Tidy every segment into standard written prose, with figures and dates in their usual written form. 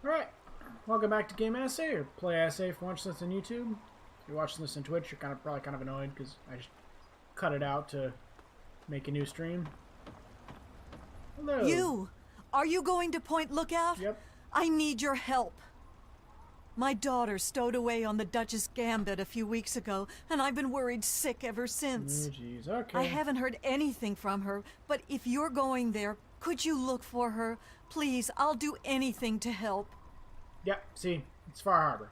Alright, welcome back to Game Essay, or Play Essay if you're watching this on YouTube. If you're watching this on Twitch, you're probably kind of annoyed because I just cut it out to make a new stream. Hello. You! Are you going to Point Lookout? Yep. I need your help. My daughter stowed away on the Duchess Gambit a few weeks ago, and I've been worried sick ever since. Oh, jeez, okay. I haven't heard anything from her, but if you're going there, could you look for her? Please, I'll do anything to help. Yep, see, it's Far Harbor.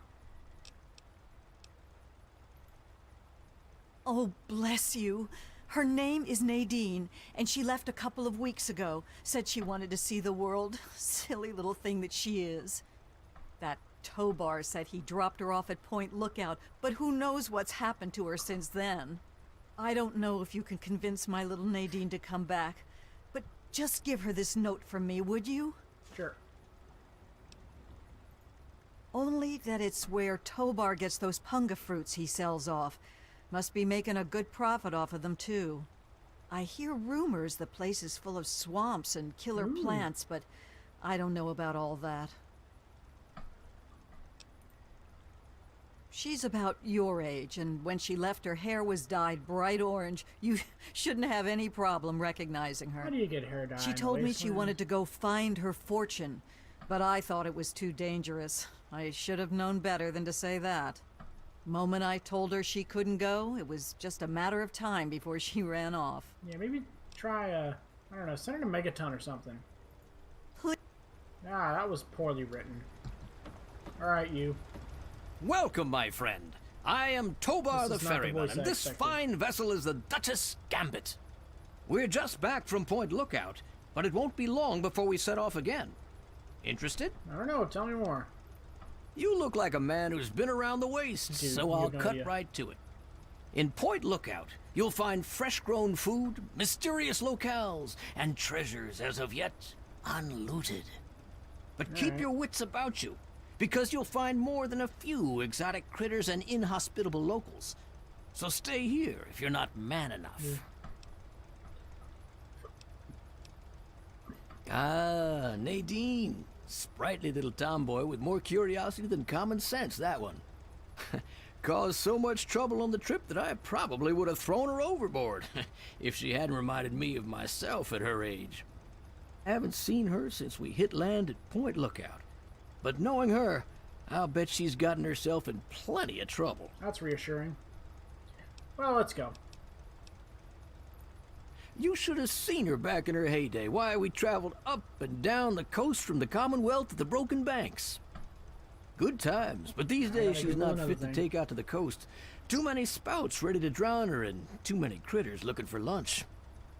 Oh, bless you. Her name is Nadine, and she left a couple of weeks ago. Said she wanted to see the world. Silly little thing that she is. That Tobar said he dropped her off at Point Lookout, but who knows what's happened to her since then. I don't know if you can convince my little Nadine to come back, but just give her this note from me, would you? Sure. Only that it's where Tobar gets those punga fruits he sells off. Must be making a good profit off of them, too. I hear rumors the place is full of swamps and killer plants, but I don't know about all that. She's about your age, and when she left, her hair was dyed bright orange. You shouldn't have any problem recognizing her. How do you get hair dye? She told me she wanted to go find her fortune, but I thought it was too dangerous. I should have known better than to say that. Moment I told her she couldn't go, it was just a matter of time before she ran off. Yeah, maybe try, I don't know, send her to Megaton or something. Please. Ah, that was poorly written. Alright, you. Welcome, my friend. I am Tobar the Ferryman, and this fine vessel is the Duchess Gambit. We're just back from Point Lookout, but it won't be long before we set off again. Interested? I don't know, tell me more. You look like a man who's been around the waste, Dude, so I'll cut right to it. In Point Lookout, you'll find fresh-grown food, mysterious locales, and treasures as of yet unlooted. But keep your wits about you, because you'll find more than a few exotic critters and inhospitable locals. So stay here if you're not man enough. Ah, Nadine. Sprightly little tomboy with more curiosity than common sense, that one. Caused so much trouble on the trip that I probably would have thrown her overboard if she hadn't reminded me of myself at her age. I haven't seen her since we hit land at Point Lookout. But knowing her, I'll bet she's gotten herself in plenty of trouble. That's reassuring. Well, let's go. You should have seen her back in her heyday. Why, we traveled up and down the coast from the Commonwealth to the Broken Banks. Good times, but these days she's not fit to take out to the coast. Too many spouts ready to drown her and too many critters looking for lunch.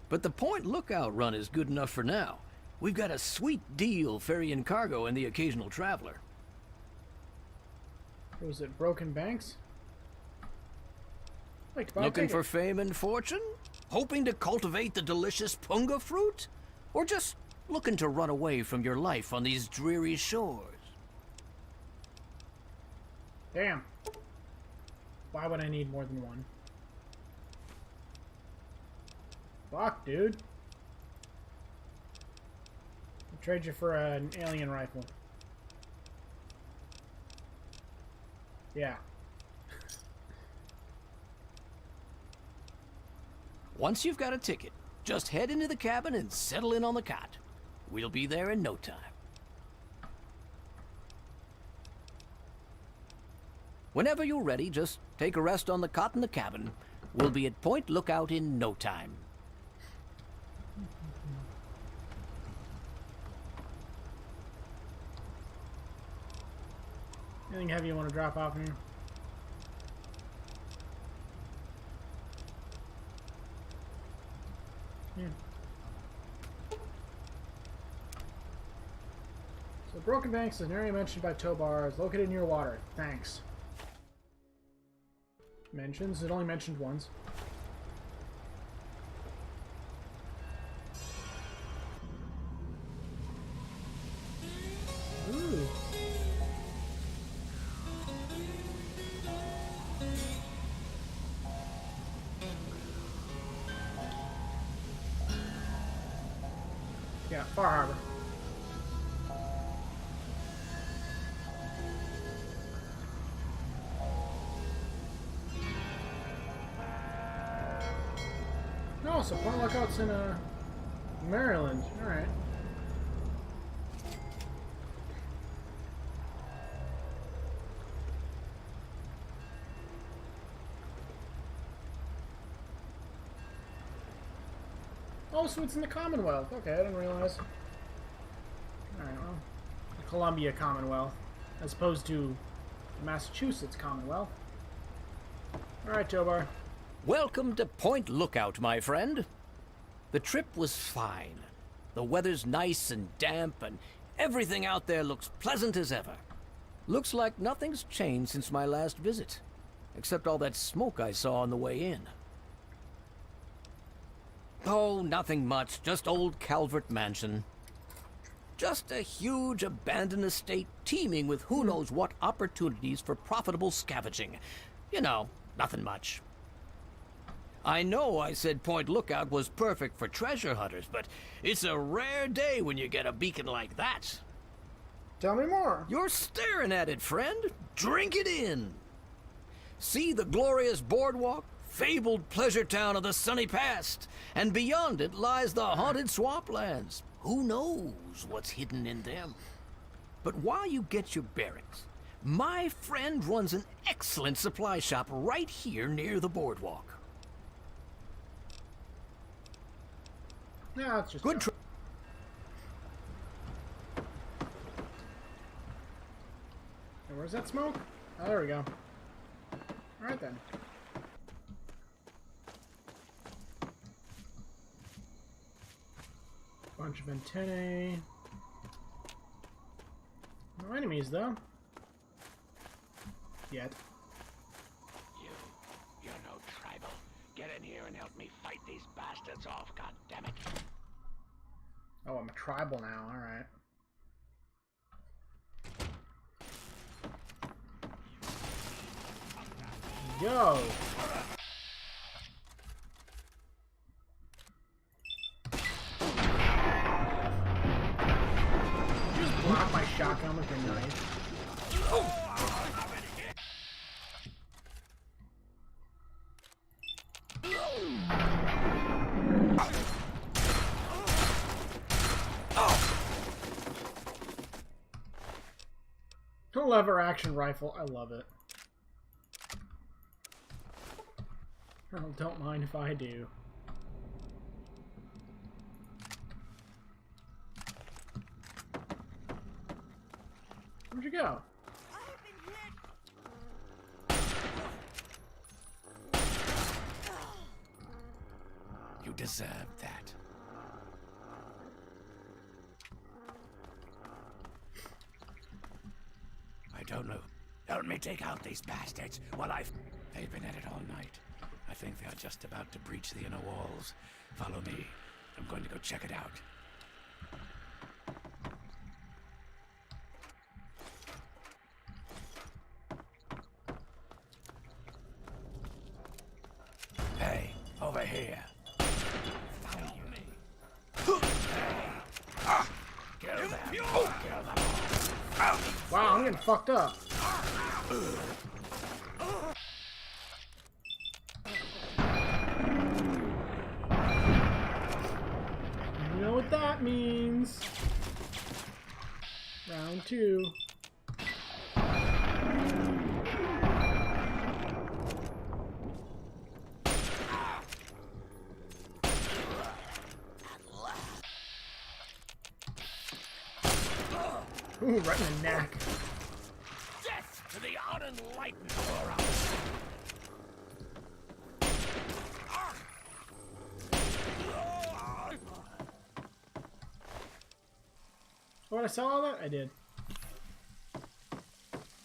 But the Point Lookout run is good enough for now. We've got a sweet deal ferrying cargo and the occasional traveler. Was it Broken Banks? Looking for fame and fortune? Hoping to cultivate the delicious punga fruit? Or just looking to run away from your life on these dreary shores? Damn. Why would I need more than one? Fuck, dude. I'll trade you for an alien rifle. Yeah. Once you've got a ticket, just head into the cabin and settle in on the cot. We'll be there in no time. Whenever you're ready, just take a rest on the cot in the cabin. We'll be at Point Lookout in no time. Anything heavy you want to drop off here? Yeah. So Broken Banks is an area mentioned by Tobar. Is located near water. Thanks. Mentions. It only mentioned once. Ooh. Yeah, Far Harbor. Oh, so Point Lookout's in Maryland. Alright. Oh, so it's in the Commonwealth. Okay, I didn't realize. Alright, well. The Columbia Commonwealth. As opposed to Massachusetts Commonwealth. Alright, Tobar. Welcome to Point Lookout, my friend. The trip was fine. The weather's nice and damp, and everything out there looks pleasant as ever. Looks like nothing's changed since my last visit, except all that smoke I saw on the way in. Oh, nothing much, just old Calvert Mansion. Just a huge abandoned estate teeming with who knows what opportunities for profitable scavenging. You know, nothing much. I know I said Point Lookout was perfect for treasure hunters, but it's a rare day when you get a beacon like that. Tell me more. You're staring at it, friend. Drink it in. See the glorious boardwalk, fabled pleasure town of the sunny past, and beyond it lies the haunted swamplands. Who knows what's hidden in them? But while you get your bearings, my friend runs an excellent supply shop right here near the boardwalk. No, it's just Good. Where's that smoke? Oh, there we go. Alright then. Bunch of antennae. No enemies though. Yet. You're no tribal. Get in here and help me fight these bastards off, goddammit. Oh, I'm a tribal now, alright. Yo! Just block my shotgun with your knife. The lever action rifle, I love it. Oh, don't mind if I do. Where'd you go? You deserved that. I don't know. Help me take out these bastards while They've been at it all night. I think they are just about to breach the inner walls. Follow me. I'm going to go check it out. Hey, over here. Follow me. Hey. Kill them. Kill them. Wow, I'm getting fucked up. You know what that means. Round 2. Ooh, right in the neck. Death to the unenlightened, Laura. Oh, did I sell all that? I did.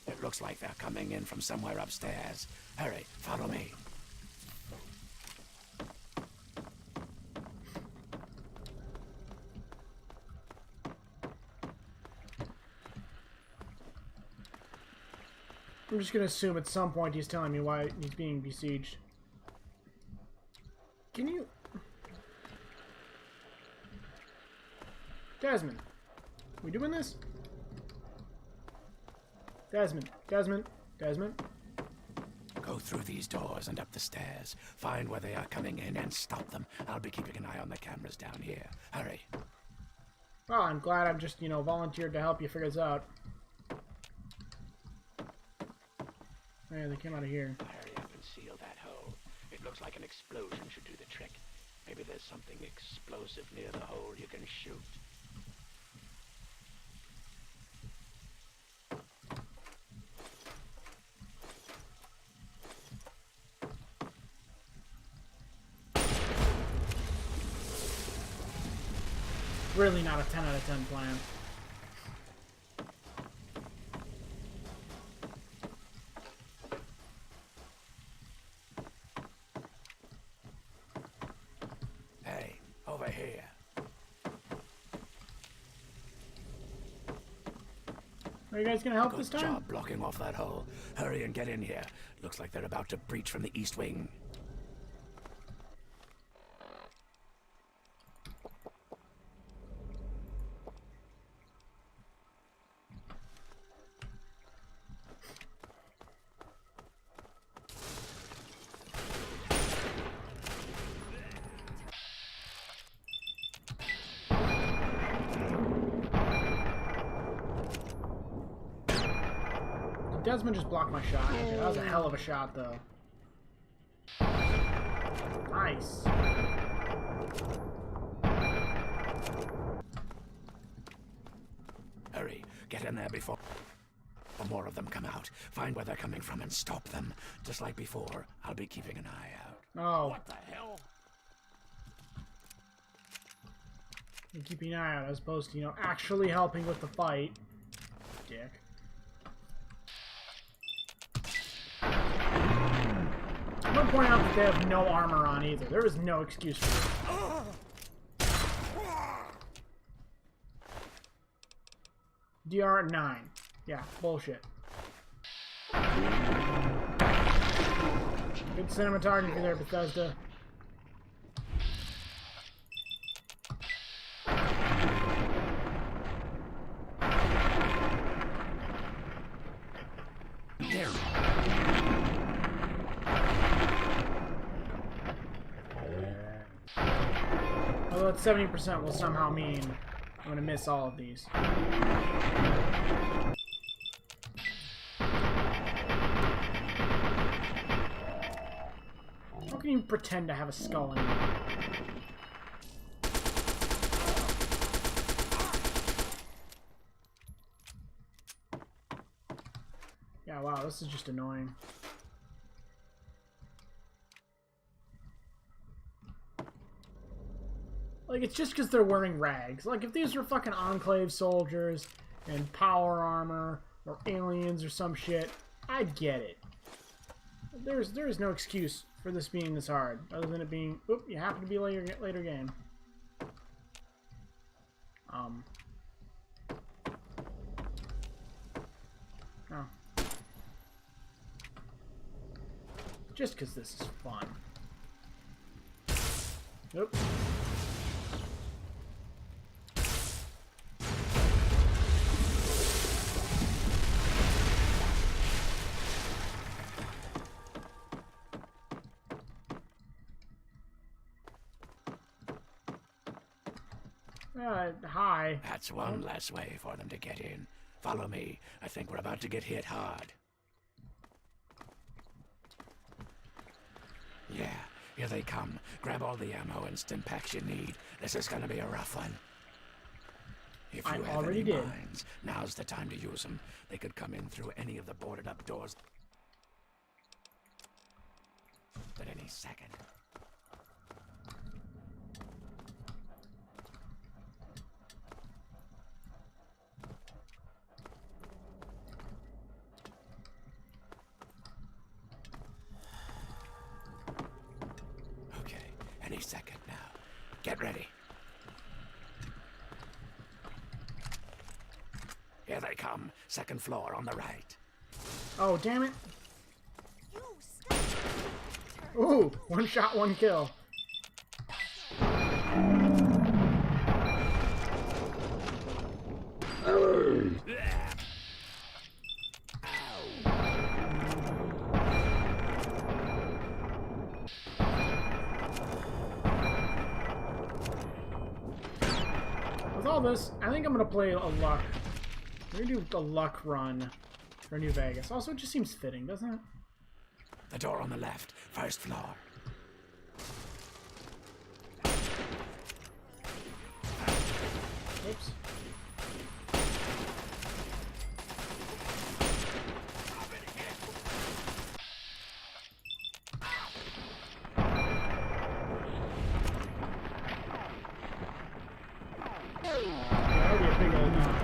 It looks like they're coming in from somewhere upstairs. Hurry, follow me. I'm just gonna assume at some point he's telling me why he's being besieged. Can you... Desmond. We doing this? Desmond. Desmond. Desmond. Go Go through these doors and up the stairs. Find where they are coming in and stop them. I'll be keeping an eye on the cameras down here. Hurry. Well, I'm glad I've just, volunteered to help you figure this out. Yeah, they came out of here. Hurry up and seal that hole. It looks like an explosion should do the trick. Maybe there's something explosive near the hole you can shoot. Really not a 10 out of 10 plan. Hey, over here. Are you guys gonna help Good this time? job blocking off that hole. Hurry and get in here. Looks like they're about to breach from the east wing. Desmond just blocked my shot. Okay, that was a hell of a shot, though. Nice. Hurry, get in there before more of them come out. Find where they're coming from and stop them. Just like before, I'll be keeping an eye out. Oh. What the hell? You're keeping an eye out as opposed to, actually helping with the fight. Dick. I'm gonna point out that they have no armor on either. There is no excuse for it. DR at 9. Yeah, bullshit. Good cinematography there, Bethesda. There. Although it's 70% will somehow mean I'm gonna miss all of these. How can you pretend to have a skull in it? Yeah, wow, this is just annoying. Like, it's just because they're wearing rags. Like, if these were fucking Enclave soldiers and power armor or aliens or some shit, I'd get it. There is no excuse for this being this hard, other than it being, oop, you happen to be later game. Oh. Just because this is fun. Nope. Hi. That's one less way for them to get in. Follow me. I think we're about to get hit hard. Yeah, here they come. Grab all the ammo and stim packs you need. This is gonna be a rough one. If you have any mines, now's the time to use them. They could come in through any of the boarded up doors at any second. Any second now. Get ready. Here they come. Second floor on the right. Oh, damn it. Ooh, one shot, one kill. this, I think I'm gonna play a luck. We're gonna do a luck run for New Vegas. Also, it just seems fitting, doesn't it? The door on the left, first floor. Oops. That would be a big old knock.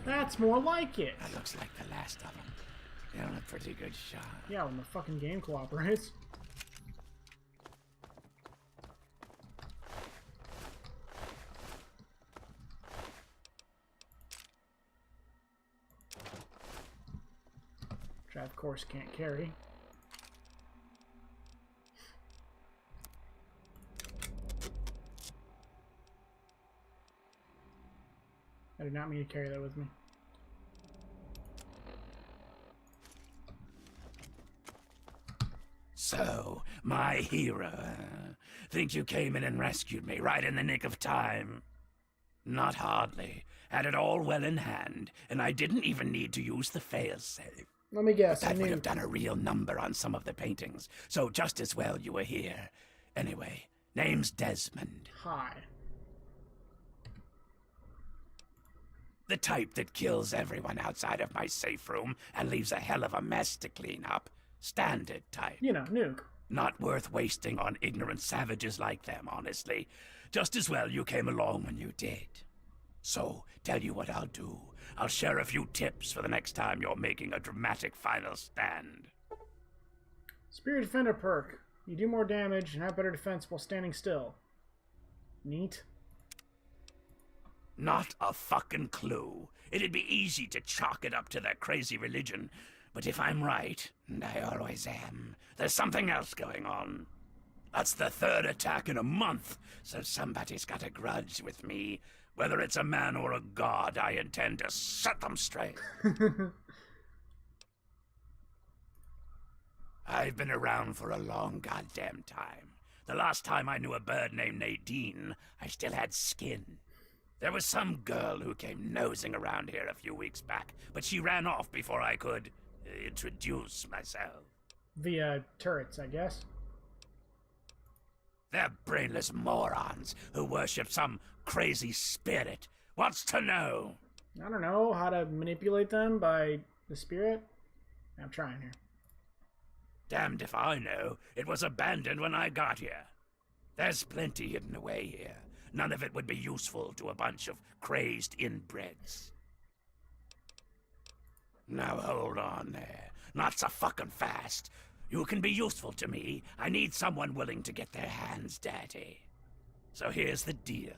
That's more like it. That looks like the last of them. They're a pretty good shot. Yeah, when the fucking game cooperates. Which I, of course, can't carry. I did not mean to carry that with me. So, my hero, think you came in and rescued me right in the nick of time? Not hardly. Had it all well in hand, and I didn't even need to use the failsafe. Let me guess. That would have done a real number on some of the paintings, so just as well you were here. Anyway, name's Desmond. Hi. The type that kills everyone outside of my safe room and leaves a hell of a mess to clean up. Standard type. You know, nuke. Not worth wasting on ignorant savages like them, honestly. Just as well you came along when you did. So, tell you what I'll do. I'll share a few tips for the next time you're making a dramatic final stand. Spirit Defender perk. You do more damage and have better defense while standing still. Neat. Not a fucking clue. It'd be easy to chalk it up to their crazy religion. But if I'm right, and I always am, there's something else going on. That's the third attack in a month, so somebody's got a grudge with me. Whether it's a man or a god, I intend to set them straight. I've been around for a long goddamn time. The last time I knew a bird named Nadine, I still had skin. There was some girl who came nosing around here a few weeks back, but she ran off before I could introduce myself. Via turrets, I guess. They're brainless morons who worship some crazy spirit. Wants to know. I don't know how to manipulate them by the spirit. I'm trying here. Damned if I know. It was abandoned when I got here. There's plenty hidden away here. None of it would be useful to a bunch of crazed inbreds. Now hold on there. Not so fucking fast. You can be useful to me. I need someone willing to get their hands dirty. So here's the deal.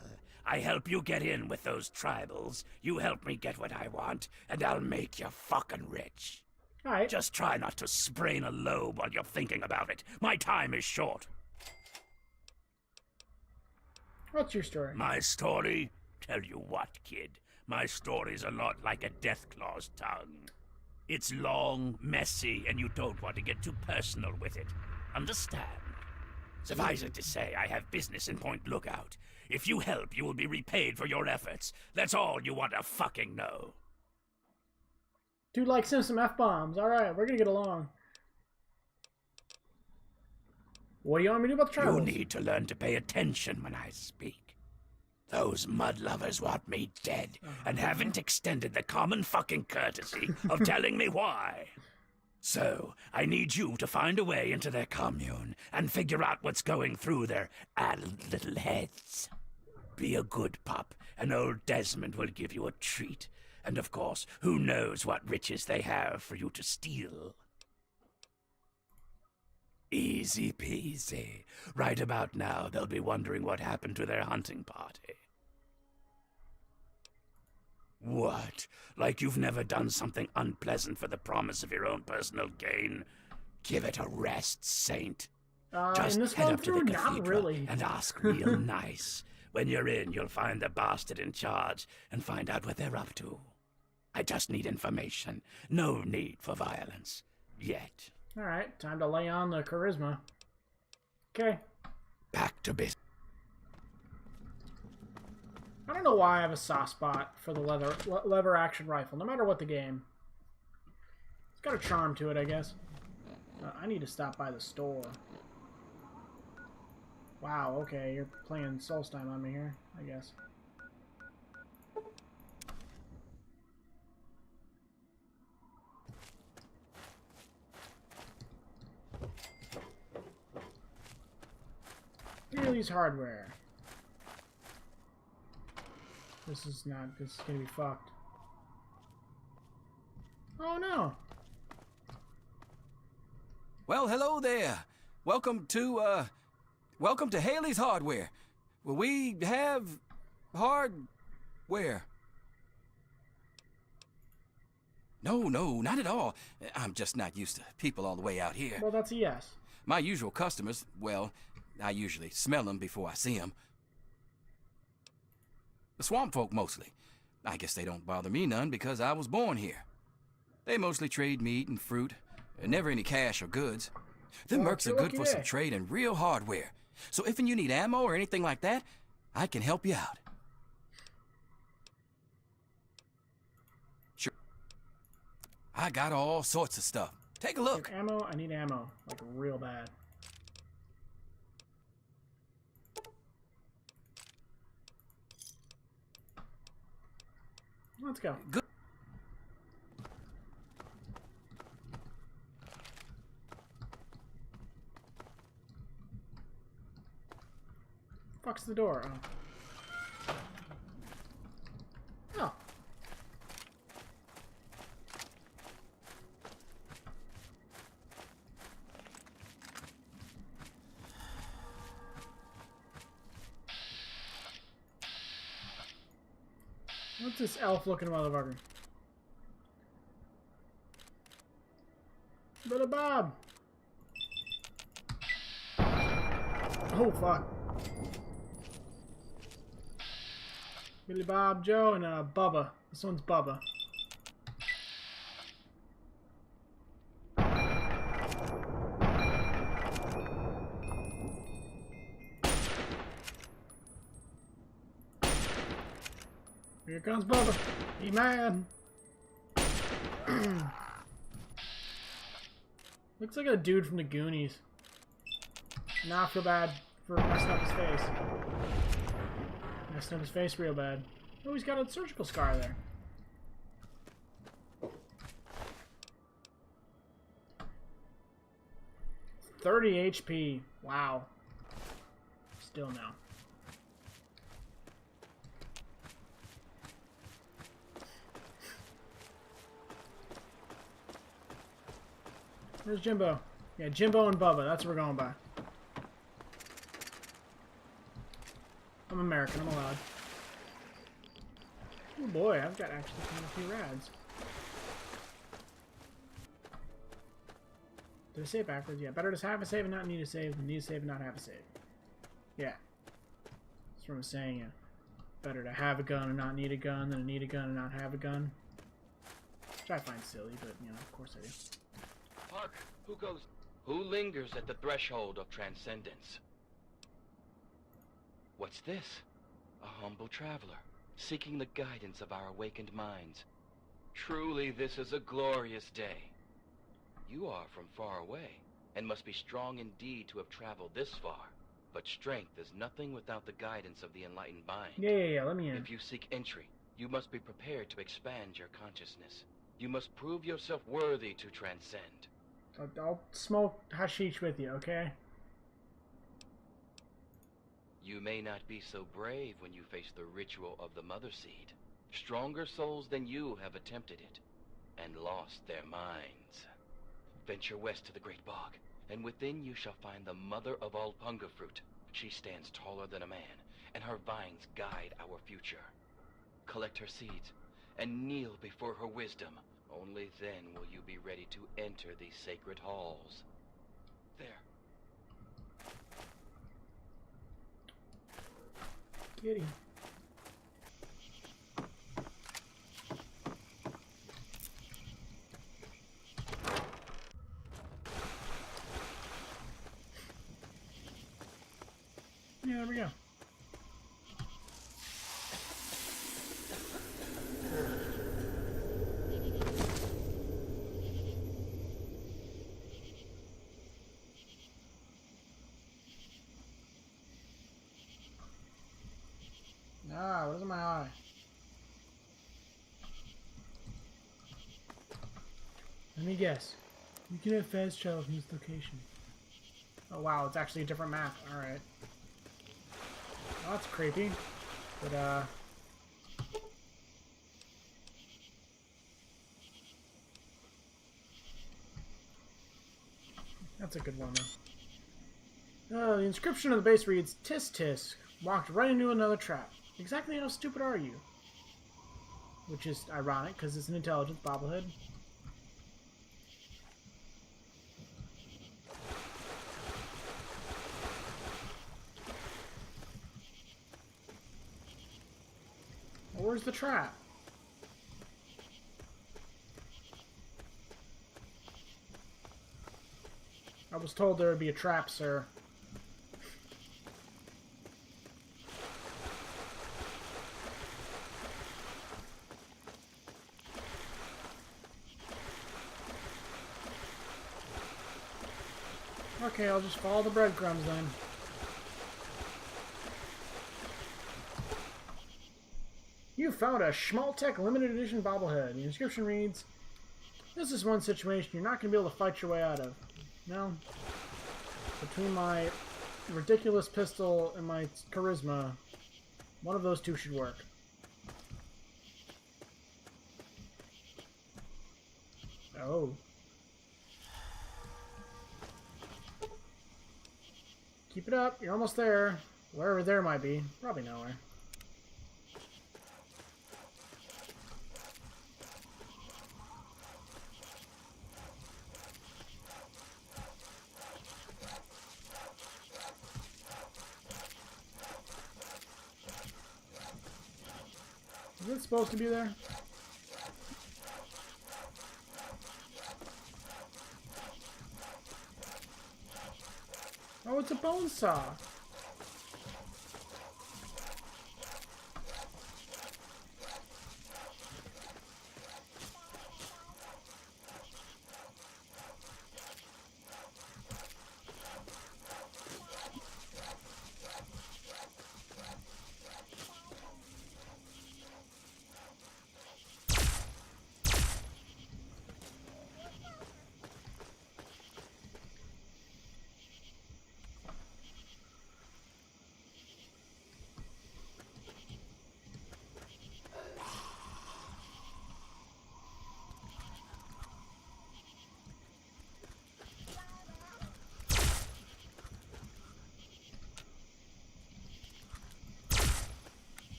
I help you get in with those tribals, you help me get what I want, and I'll make you fucking rich. Alright. Just try not to sprain a lobe while you're thinking about it. My time is short. What's your story? My story? Tell you what, kid. My story's a lot like a Deathclaw's tongue. It's long, messy, and you don't want to get too personal with it. Understand? Suffice it to say, I have business in Point Lookout. If you help, you will be repaid for your efforts. That's all you want to fucking know. Dude likes him some F-bombs. Alright, we're gonna get along. What do you want me to do about the tribals? You need to learn to pay attention when I speak. Those mud lovers want me dead, and haven't extended the common fucking courtesy of telling me why. So, I need you to find a way into their commune and figure out what's going through their addled little heads. Be a good pup, and old Desmond will give you a treat. And of course, who knows what riches they have for you to steal. Easy peasy. Right about now, they'll be wondering what happened to their hunting party. What? Like you've never done something unpleasant for the promise of your own personal gain? Give it a rest, Saint. Just in this head one up to through, the not cathedral really. and ask real nice. When you're in, you'll find the bastard in charge and find out what they're up to. I just need information. No need for violence. Yet. Alright, time to lay on the charisma. Okay. Back to business. I don't know why I have a soft spot for the lever action rifle, no matter what the game. It's got a charm to it, I guess. I need to stop by the store. Wow, okay, you're playing Solstheim on me here, I guess. Haley's Hardware. This is gonna be fucked. Oh no! Well, hello there. Welcome to Haley's Hardware. Well, we have hardware. No, not at all. I'm just not used to people all the way out here. Well, that's a yes. My usual customers, well, I usually smell them before I see them. The swamp folk mostly. I guess they don't bother me none because I was born here. They mostly trade meat and fruit, and never any cash or goods. The Well, mercs are good for some trade and real hardware. So if you need ammo or anything like that, I can help you out. Sure. I got all sorts of stuff. Take a look. Ammo? I need ammo. Like, real bad. Let's go. Good. Fuck's the door? Oh. What's this elf-looking motherfucker? Billy Bob! Oh, fuck. Billy Bob, Joe, and Bubba. This one's Bubba. Here comes Bubba. He mad. Looks like a dude from the Goonies. Now I feel bad for messing up his face. Messing up his face real bad. Oh, he's got a surgical scar there. $30 HP. Wow. Still no. Where's Jimbo? Yeah, Jimbo and Bubba. That's what we're going by. I'm American. I'm allowed. Oh boy, I've got actually a few rads. Did I say it backwards? Yeah, better to have a save and not need a save than need a save and not have a save. Yeah. That's what I'm saying. Yeah. Better to have a gun and not need a gun than to need a gun and not have a gun. Which I find silly, but, you know, of course I do. Hark! Who lingers at the threshold of transcendence? What's this? A humble traveler, seeking the guidance of our awakened minds. Truly, this is a glorious day. You are from far away, and must be strong indeed to have traveled this far. But strength is nothing without the guidance of the enlightened mind. Yeah, let me in. If you seek entry, you must be prepared to expand your consciousness. You must prove yourself worthy to transcend. I'll smoke hashish with you, okay? You may not be so brave when you face the ritual of the Mother Seed. Stronger souls than you have attempted it, and lost their minds. Venture west to the Great Bog, and within you shall find the mother of all punga fruit. She stands taller than a man, and her vines guide our future. Collect her seeds, and kneel before her wisdom. Only then will you be ready to enter these sacred halls. There. Kitty. Yeah, there we go. Ah, what is in my eye? Let me guess. You can have fast travel from this location. Oh wow, it's actually a different map. Alright. Well, that's creepy. But, that's a good one, though. The inscription on the base reads, Tisk Tisk, walked right into another trap. Exactly how stupid are you? Which is ironic, because it's an intelligence bobblehead. Well, where's the trap? I was told there would be a trap, sir. Okay, I'll just follow the breadcrumbs then. You found a Schmaltech limited edition bobblehead. The inscription reads, this is one situation you're not going to be able to fight your way out of. No. Between my ridiculous pistol and my charisma, one of those two should work. Oh. Keep it up. You're almost there. Wherever there might be. Probably nowhere. Is it supposed to be there? Oh, it's a bone saw.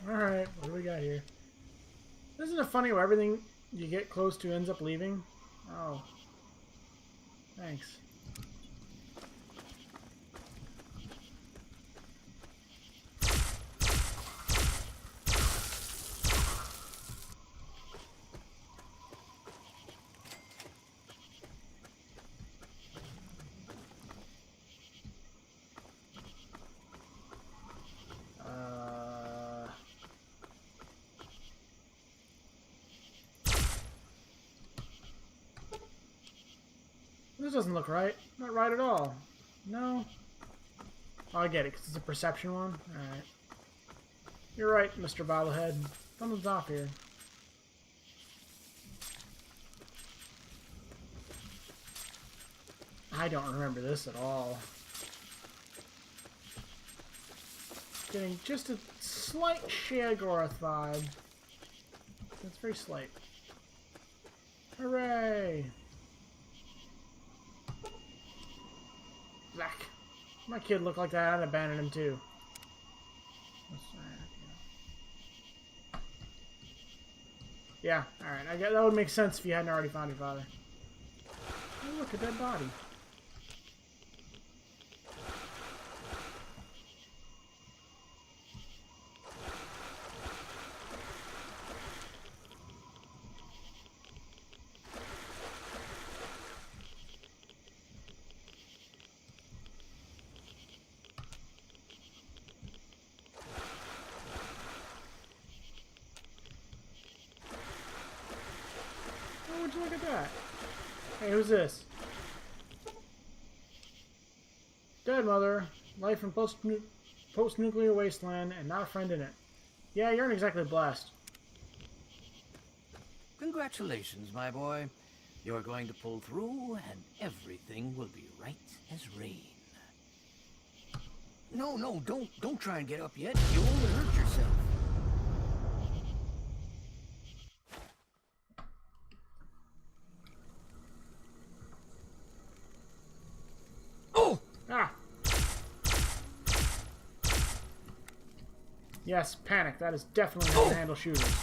Alright, what do we got here? Isn't it funny how everything you get close to ends up leaving? Oh. Thanks. This doesn't look right. Not right at all. No. Oh, I get it, because it's a perception one. Alright. You're right, Mr. Bobblehead. Something's off here. I don't remember this at all. Getting just a slight Shagoroth vibe. That's very slight. Hooray! Black. My kid looked like that. I'd abandon him too. Yeah, alright. I guess that would make sense if you hadn't already found your father. Oh, look, a dead body. that? Hey, who's this? Dead mother. Life in post-nuclear wasteland and not a friend in it. Yeah, you aren't exactly blessed. Congratulations, my boy. You're going to pull through, and everything will be right as rain. No, don't try and get up yet. You'll only hurt yourself. Oh! Ah! Yes, panic. That is definitely how to handle shooters.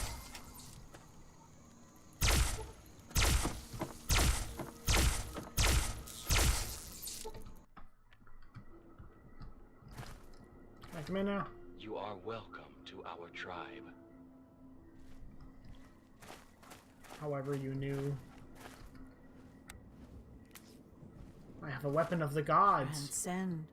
Can I come in now? You are welcome to our tribe. However you knew. I have a weapon of the gods. Transcend.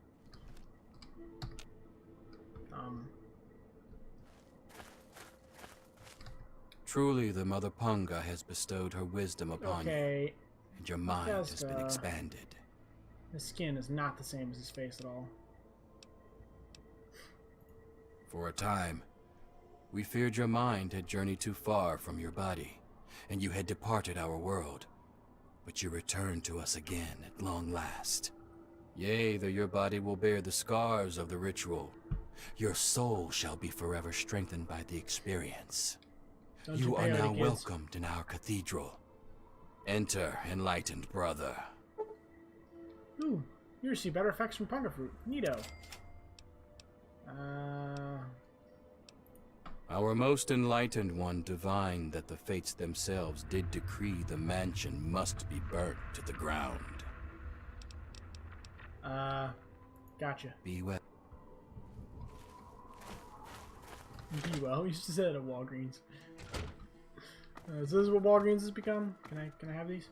Truly, the Mother Punga has bestowed her wisdom upon you, Okay. and your mind has been expanded. His skin is not the same as his face at all. For a time, we feared your mind had journeyed too far from your body, and you had departed our world. But you returned to us again at long last. Yea, though your body will bear the scars of the ritual, your soul shall be forever strengthened by the experience. You are now welcomed in our cathedral. Enter, enlightened brother. Ooh, you receive better effects from Punga Fruit. Neato. Our most enlightened one divined that the fates themselves did decree the mansion must be burnt to the ground. Gotcha. Be well. Be well. You just said it at Walgreens. So this is what Walgreens has become. Can I have these?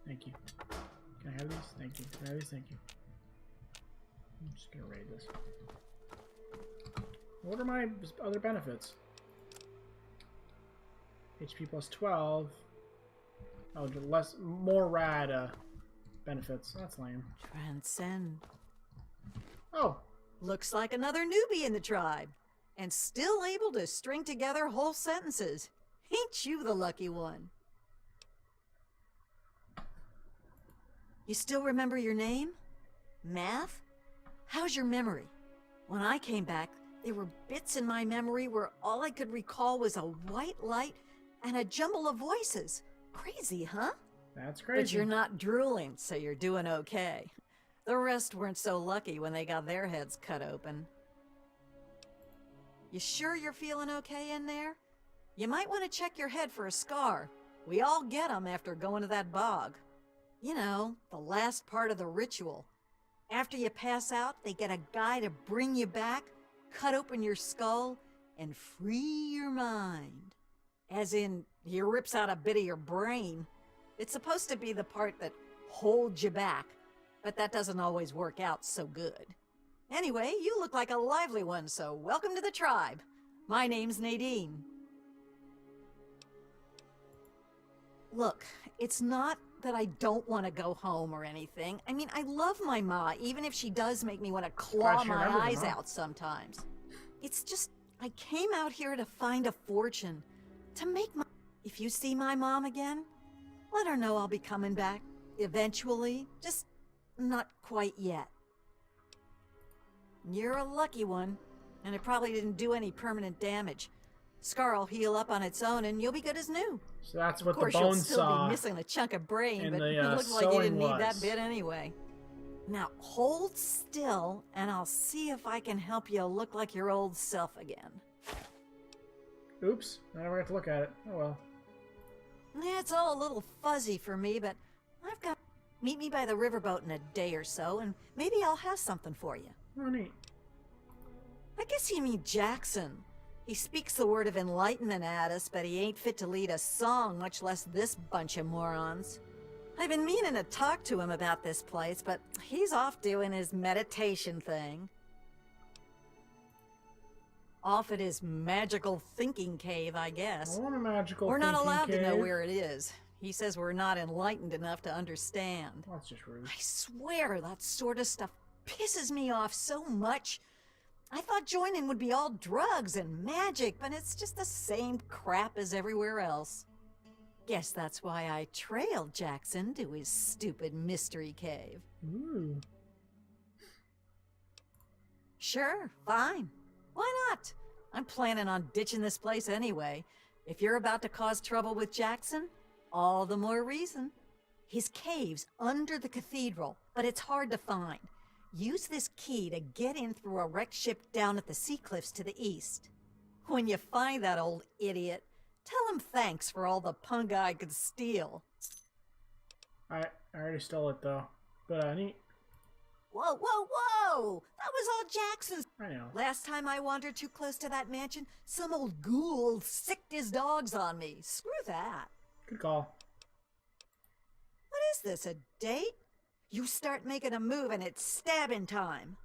Thank you. Can I have these? Thank you. Can I have these? Thank you. I'm just gonna raid this. What are my other benefits? HP plus 12. Oh, more rad benefits. That's lame. Transcend. Oh, Looks like another newbie in the tribe. And still able to string together whole sentences. Ain't you the lucky one? You still remember your name? Math? How's your memory? When I came back, there were bits in my memory where all I could recall was a white light and a jumble of voices. Crazy, huh? that's crazy. But you're not drooling, so you're doing okay. The rest weren't so lucky when they got their heads cut open. You sure you're feeling okay in there? You might want to check your head for a scar. We all get 'em after going to that bog. You know, the last part of the ritual. After you pass out, they get a guy to bring you back, cut open your skull, and free your mind. As in, he rips out a bit of your brain. It's supposed to be the part that holds you back, but that doesn't always work out so good. Anyway, you look like a lively one, so welcome to the tribe. My name's Nadine. Look, it's not that I don't want to go home or anything. I mean, I love my ma, even if she does make me want to claw my eyes out sometimes. It's just, I came out here to find a fortune. To make my... If you see my mom again, let her know I'll be coming back. Eventually. Just not quite yet. You're a lucky one, and it probably didn't do any permanent damage. Scar'll heal up on its own, and you'll be good as new. So that's what the bones bones saw. Of course, you'll be missing a chunk of brain, but it looks like you didn't need that bit anyway. Now, hold still, and I'll see if I can help you look like your old self again. Oops, I never got to look at it. Oh well. It's all a little fuzzy for me, but I've got... Meet me by the riverboat in a day or so, and maybe I'll have something for you. Oh, neat. I guess you mean Jackson. He speaks the word of enlightenment at us, but he ain't fit to lead a song, much less this bunch of morons. I've been meaning to talk to him about this place, but he's off doing his meditation thing. Off at his magical thinking cave, I guess. I want a magical We're not allowed thinking to know cave. where it is. He says we're not enlightened enough to understand. Well, that's just rude. I swear that sort of stuff pisses me off so much. I thought joining would be all drugs and magic, but it's just the same crap as everywhere else. Guess that's why I trailed Jackson to his stupid mystery cave. Ooh. Sure, fine. Why not? I'm planning on ditching this place anyway. If you're about to cause trouble with Jackson, all the more reason. His cave's under the cathedral, but it's hard to find. Use this key to get in through a wrecked ship down at the sea cliffs to the east. When you find that old idiot, tell him thanks for all the punk I could steal. I already stole it though, but neat. Whoa, whoa, whoa! That was all Jackson's. I know. Last time I wandered too close to that mansion, some old ghoul sicked his dogs on me. Screw that. Good call. What is this, a date? You start making a move and it's stabbing time.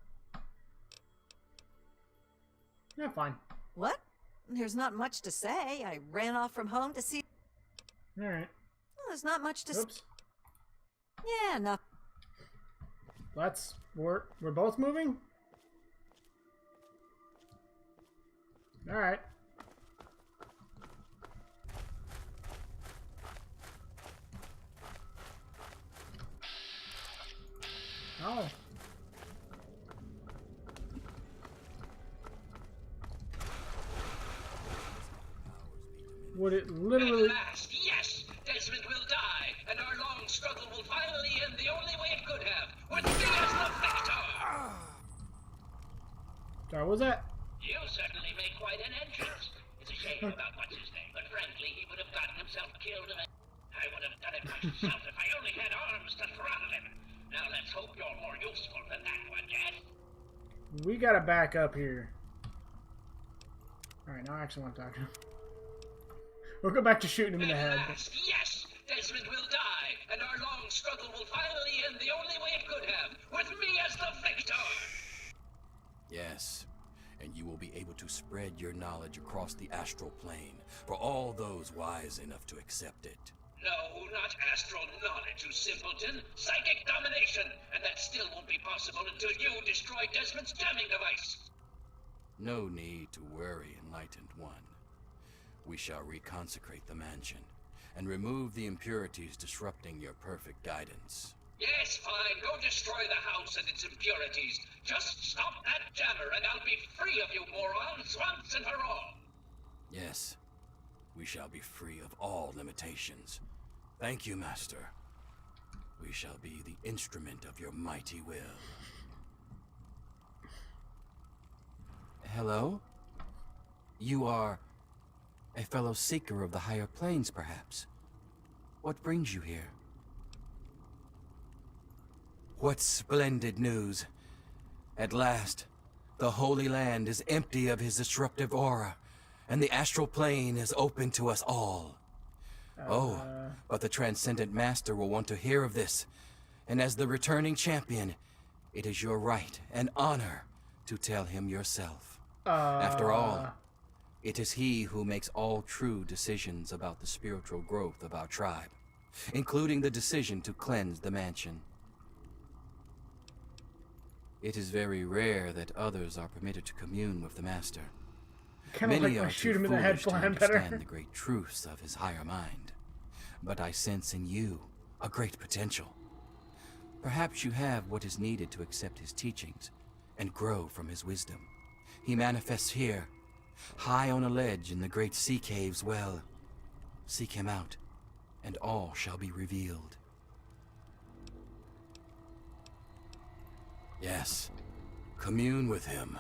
Yeah, fine. What? There's not much to say. I ran off from home to see... Alright. Well, there's not much to... Oops. Yeah, nothing. We're both moving? Alright. Oh. Would it literally... At last, yes! Desmond will die, and our long struggle will finally end the only way it could have, with me as the victor! Sorry, what was that? You certainly make quite an entrance. It's a shame about what's-his-name, but frankly, he would have gotten himself killed in a... I would have done it myself if I only had arms to throttle him. Now let's hope you're more useful than that one, Dad. We gotta back up here. Alright, now I actually want to talk to him. We'll go back to shooting him in the head. At last, yes! Desmond will die, and our long struggle will finally end the only way it could have, with me as the victor! Yes, and you will be able to spread your knowledge across the astral plane for all those wise enough to accept it. No, not astral knowledge, you simpleton. Psychic domination, and that still won't be possible until you destroy Desmond's jamming device. No need to worry, Enlightened One. We shall reconsecrate the mansion and remove the impurities disrupting your perfect guidance. Yes, fine. Go destroy the house and its impurities. Just stop that jammer and I'll be free of you morons once and for all. Yes, we shall be free of all limitations. Thank you, Master. We shall be the instrument of your mighty will. Hello? You are a fellow seeker of the higher planes, perhaps? What brings you here? What splendid news! At last, the Holy Land is empty of his disruptive aura, and the astral plane is open to us all. Oh, but the Transcendent Master will want to hear of this, and as the returning champion, it is your right and honor to tell him yourself. After all, it is he who makes all true decisions about the spiritual growth of our tribe, including the decision to cleanse the mansion. It is very rare that others are permitted to commune with the Master. Kind of like Many my are shoot too him in the head foolish to plan understand better. the great truths of his higher mind. But I sense in you a great potential. Perhaps you have what is needed to accept his teachings and grow from his wisdom. He manifests here, high on a ledge in the great sea caves. Well, seek him out, and all shall be revealed. Yes, commune with him.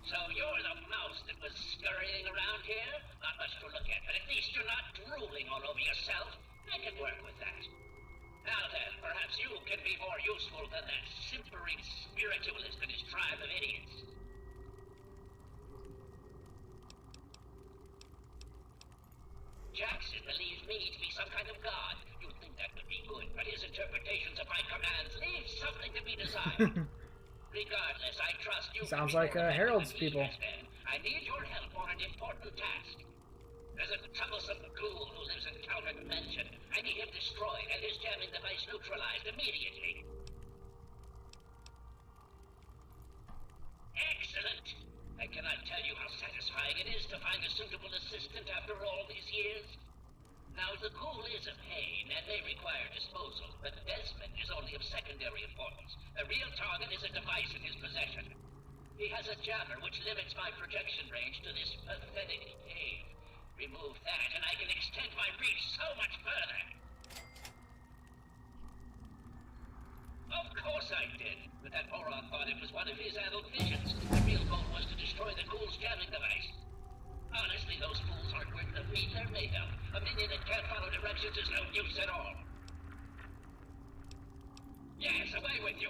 So you're the mouse that was scurrying around here? Not much to look at, but at least you're not drooling all over yourself. I can work with that. Now then, perhaps you can be more useful than that simpering spiritualist and his tribe of idiots. Jackson believes me to be some kind of god. You'd think that would be good, but his interpretations of my commands leave something to be desired. Regardless, I trust you. Sounds like Harold's people. I need your help on an important task. There's a troublesome ghoul who lives need him destroyed and his jamming device neutralized immediately. Excellent! I cannot tell you how satisfying it is to find a suitable assistant after all these years. Now, the ghoul is a pain and may require disposal, but Desmond is only of secondary importance. The real target is a device in his possession. He has a jammer which limits my projection range to this pathetic cave. Remove that and I can extend my reach so much further. Of course I did, but that moron thought it was one of his adult visions. The real goal was to destroy the ghoul's jamming device. Honestly, those fools aren't worth the meat they're made of. A minion that can't follow directions is no use at all. Yes, away with you!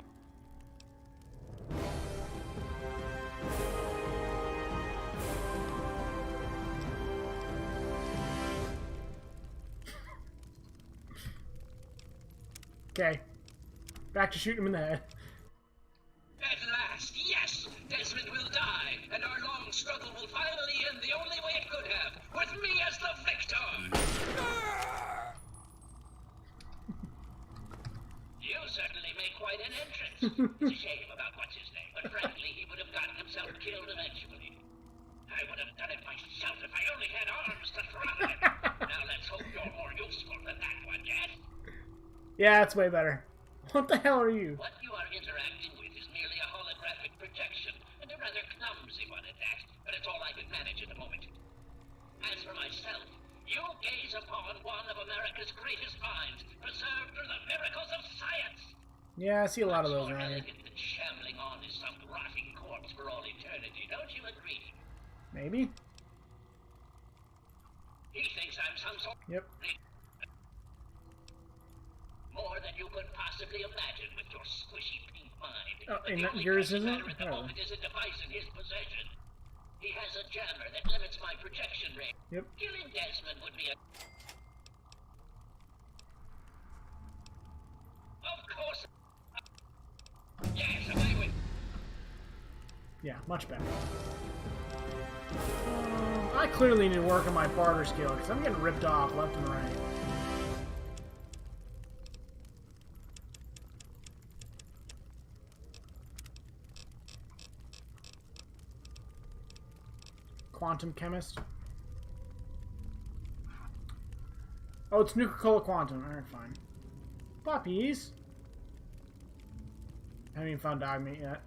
Okay. Back to shooting him in the head. At last, yes! Desmond will die, and our long struggle will finally end the only way it could have, with me as the victor! You certainly make quite an entrance. It's a shame about what's-his-name, but frankly, he would have gotten himself killed eventually. I would have done it myself if I only had arms to throttle him. Now let's hope you're more useful than that one, yes? Yeah, that's way better. What the hell are you? What you are interacting with is merely a holographic projection, and a rather clumsy one at that, but it's all I can manage at the moment. As for myself, you gaze upon one of America's greatest minds, preserved through the miracles of science. Yeah, I see a lot of those around here. Elegant and shambling on is some rotting corpse for all eternity, don't you agree? Maybe? He thinks I'm some sort Yep. more than you could possibly imagine with your squishy pink mind. Oh, But and the only yours pressing isn't? matter at the Oh. moment is a device in his possession. He has a jammer that limits my projection range. Yep. Killing Desmond would be a... Of course... Yes, away with... Yeah, much better. I clearly need to work on my barter skill, because I'm getting ripped off left and right. Quantum chemist. Oh, it's Nuka-Cola Quantum. Alright, fine. Puppies. Haven't even found dog meat yet.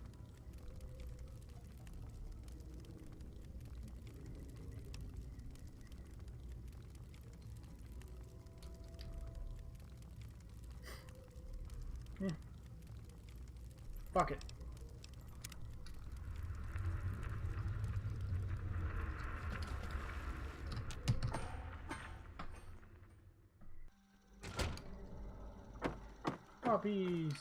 Yeah. Fuck it. Puppies.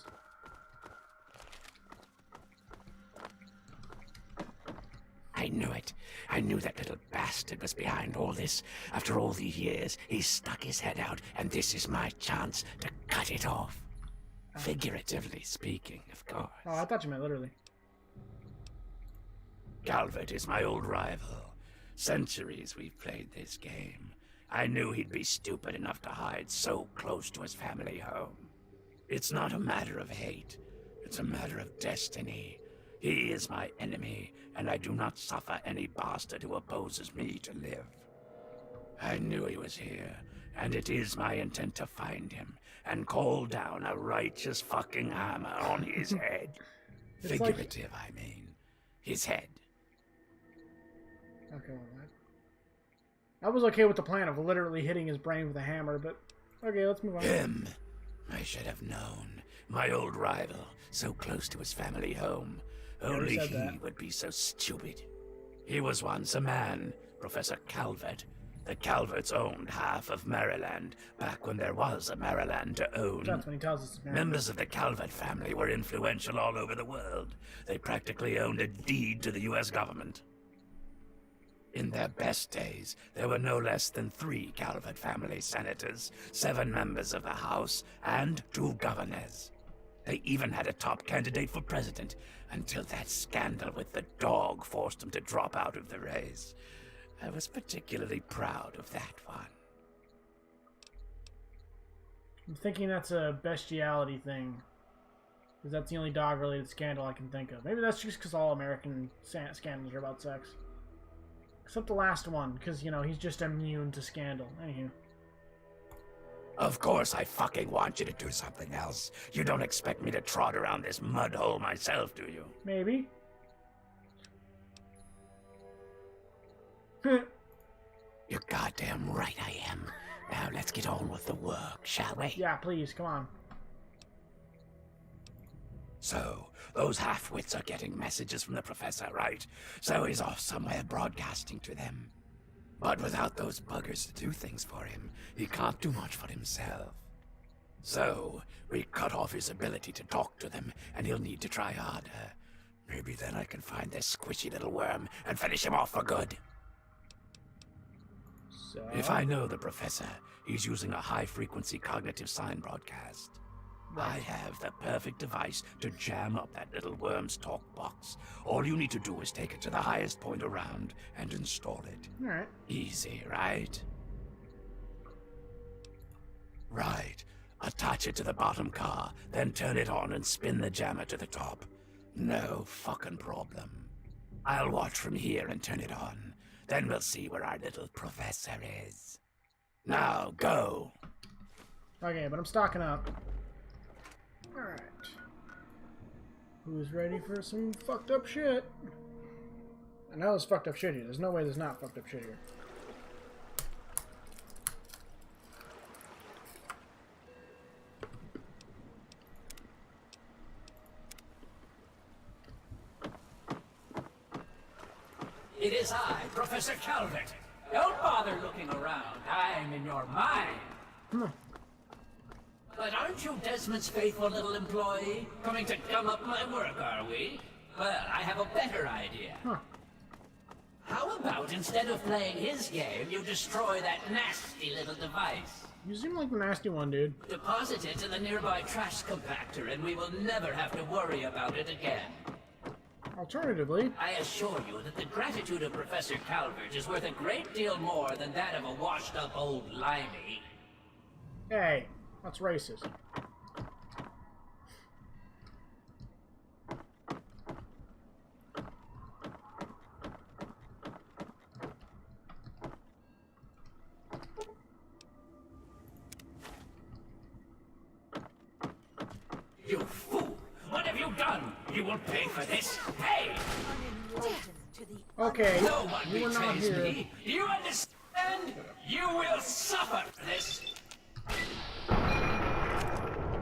I knew it. I knew that little bastard was behind all this. After all these years, he stuck his head out, and this is my chance to cut it off. Figuratively speaking, of course. Oh, I thought you meant literally. Calvert is my old rival. Centuries we've played this game. I knew he'd be stupid enough to hide so close to his family home. It's not a matter of hate. It's a matter of destiny. He is my enemy, and I do not suffer any bastard who opposes me to live. I knew he was here, and it is my intent to find him and call down a righteous fucking hammer on his head. It's Figurative, I mean. His head. Okay, well, I was okay with the plan of literally hitting his brain with a hammer, but okay, let's move on. Him. I should have known. My old rival, so close to his family home. Only said he that. would be so stupid. He was once a man, Professor Calvert. The Calverts owned half of Maryland, back when there was a Maryland to own. That's when he tells us. Members of the Calvert family were influential all over the world. They practically owned a deed to the U.S. government. In their best days, there were no less than 3 Calvert family senators, 7 members of the House, and 2 governors. They even had a top candidate for president, until that scandal with the dog forced them to drop out of the race. I was particularly proud of that one. I'm thinking that's a bestiality thing. Because that's the only dog-related scandal I can think of. Maybe that's just because all American scandals are about sex. Except the last one, because, you know, he's just immune to scandal. Anywho. Of course I fucking want you to do something else. You don't expect me to trot around this mud hole myself, do you? Maybe. You're goddamn right I am. Now let's get on with the work, shall we? Yeah, please, come on. So, those half-wits are getting messages from the professor, right? So he's off somewhere broadcasting to them. But without those buggers to do things for him, he can't do much for himself. So, we cut off his ability to talk to them, and he'll need to try harder. Maybe then I can find this squishy little worm and finish him off for good. So... If I know the professor, he's using a high-frequency cognitive sign broadcast. I have the perfect device to jam up that little worm's talk box. All you need to do is take it to the highest point around and install it. Alright. Easy, right? Right. Attach it to the bottom car, then turn it on and spin the jammer to the top. No fucking problem. I'll watch from here and turn it on. Then we'll see where our little professor is. Now, go! Okay, but I'm stocking up. Alright. Who's ready for some fucked up shit? I know there's fucked up shit here. There's no way there's not fucked up shit here. It is I, Professor Calvert. Don't bother looking around. I'm in your mind. But aren't you Desmond's faithful little employee? Coming to gum up my work, are we? Well, I have a better idea. How about instead of playing his game, you destroy that nasty little device? You seem like the nasty one, dude. Deposit it in the nearby trash compactor, and we will never have to worry about it again. Alternatively... I assure you that the gratitude of Professor Calvert is worth a great deal more than that of a washed-up old limey. Hey, that's racist. You fool! What have you done? You will pay for this! Hey! Okay, No one you were not betrays here. me! You understand? You will suffer for this!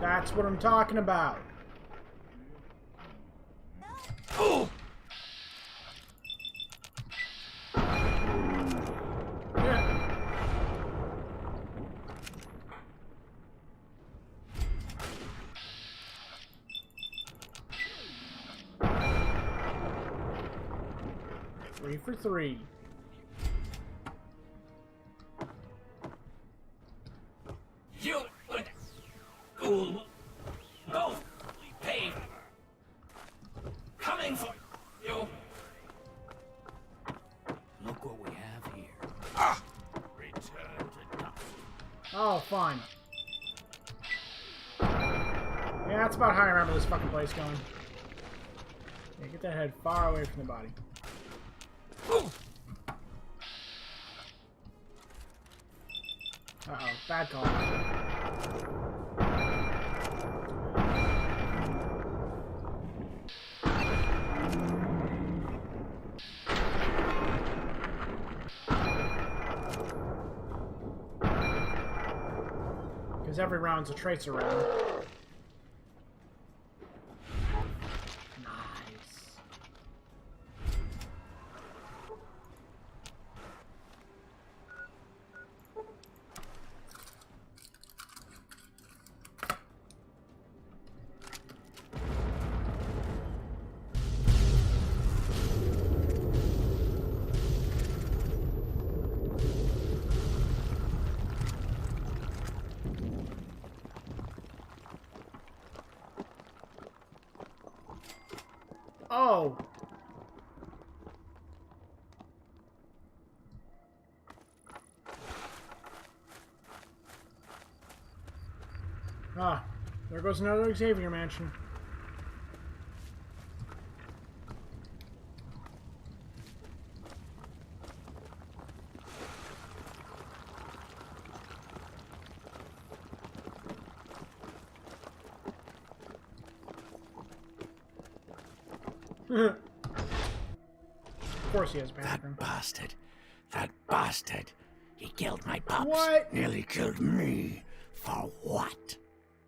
That's what I'm talking about. Ooh! Yeah. Three for three. You would fool both pay coming for you. Look what we have here. Return to dust. Oh, fine. Yeah, that's about how I remember this fucking place going. Yeah, get that head far away from the body. Uh-oh, bad call. Because every round's a tracer round. Nice. Oh! Ah, there goes another Xavier mansion. Of course he has bathroom. That bastard. That bastard. He killed my pups. What? Nearly killed me. For what?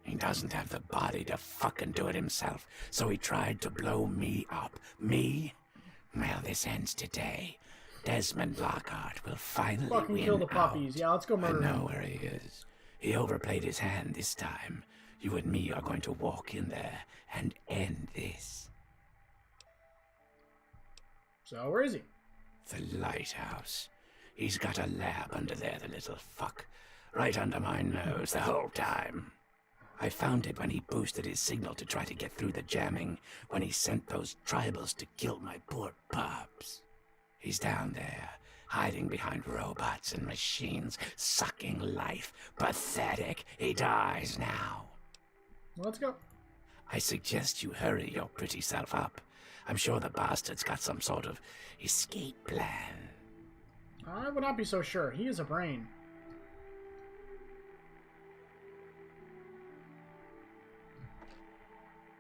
He doesn't have the body to fucking do it himself, so he tried to blow me up. Me? Well, this ends today. Desmond Lockhart will finally Fucking win kill the puppies. out. Yeah, let's go murder I know him. where he is. He overplayed his hand this time. You and me are going to walk in there and end this. So, where is he? The lighthouse. He's got a lab under there, the little fuck. Right under my nose the whole time. I found it when he boosted his signal to try to get through the jamming, when he sent those tribals to kill my poor pups. He's down there, hiding behind robots and machines, sucking life. Pathetic. He dies now. Well, let's go. I suggest you hurry your pretty self up. I'm sure the bastard's got some sort of escape plan. I would not be so sure. He is a brain.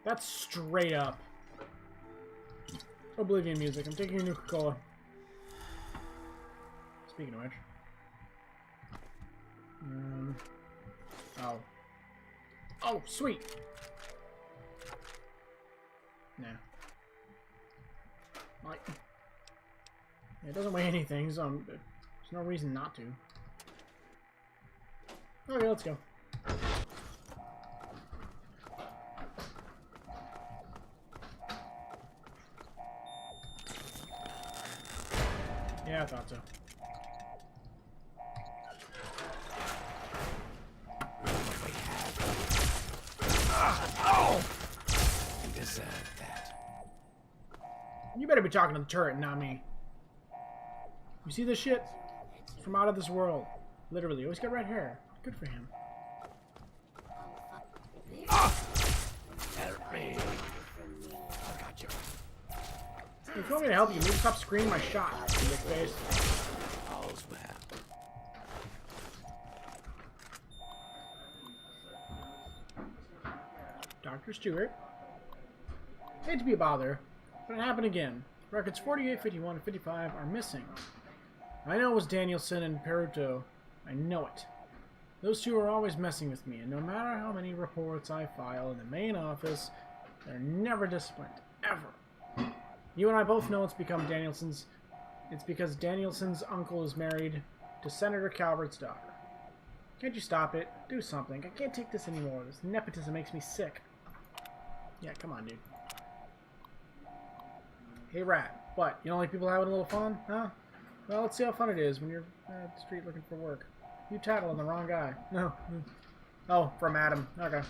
That's straight up Oblivion music. I'm taking a new Coca-Cola. Speaking of which. Oh. Oh, sweet. Nah. Like, it doesn't weigh anything, so there's no reason not to. Okay, let's go. Yeah, I thought so. Oh! You deserve that. You better be talking to the turret, not me. You see this shit? It's from out of this world. Literally. Always got red hair. Good for him. Help me. I got you. If you want me to help you, maybe stop screaming my shot, you dick face. All's well. Dr. Stewart. Hate to be a bother, but it happened again. Records 48, 51, and 55 are missing. I know it was Danielson and Peruto. I know it. Those two are always messing with me, and no matter how many reports I file in the main office, they're never disciplined. Ever. You and I both know it's because Danielson's uncle is married to Senator Calvert's daughter. Can't you stop it? Do something. I can't take this anymore. This nepotism makes me sick. Yeah, come on, dude. Hey, Rat. What? You don't like people having a little fun? Huh? Well, let's see how fun it is when you're at the street looking for work. You tattle on the wrong guy. No. Oh, from Adam. Okay.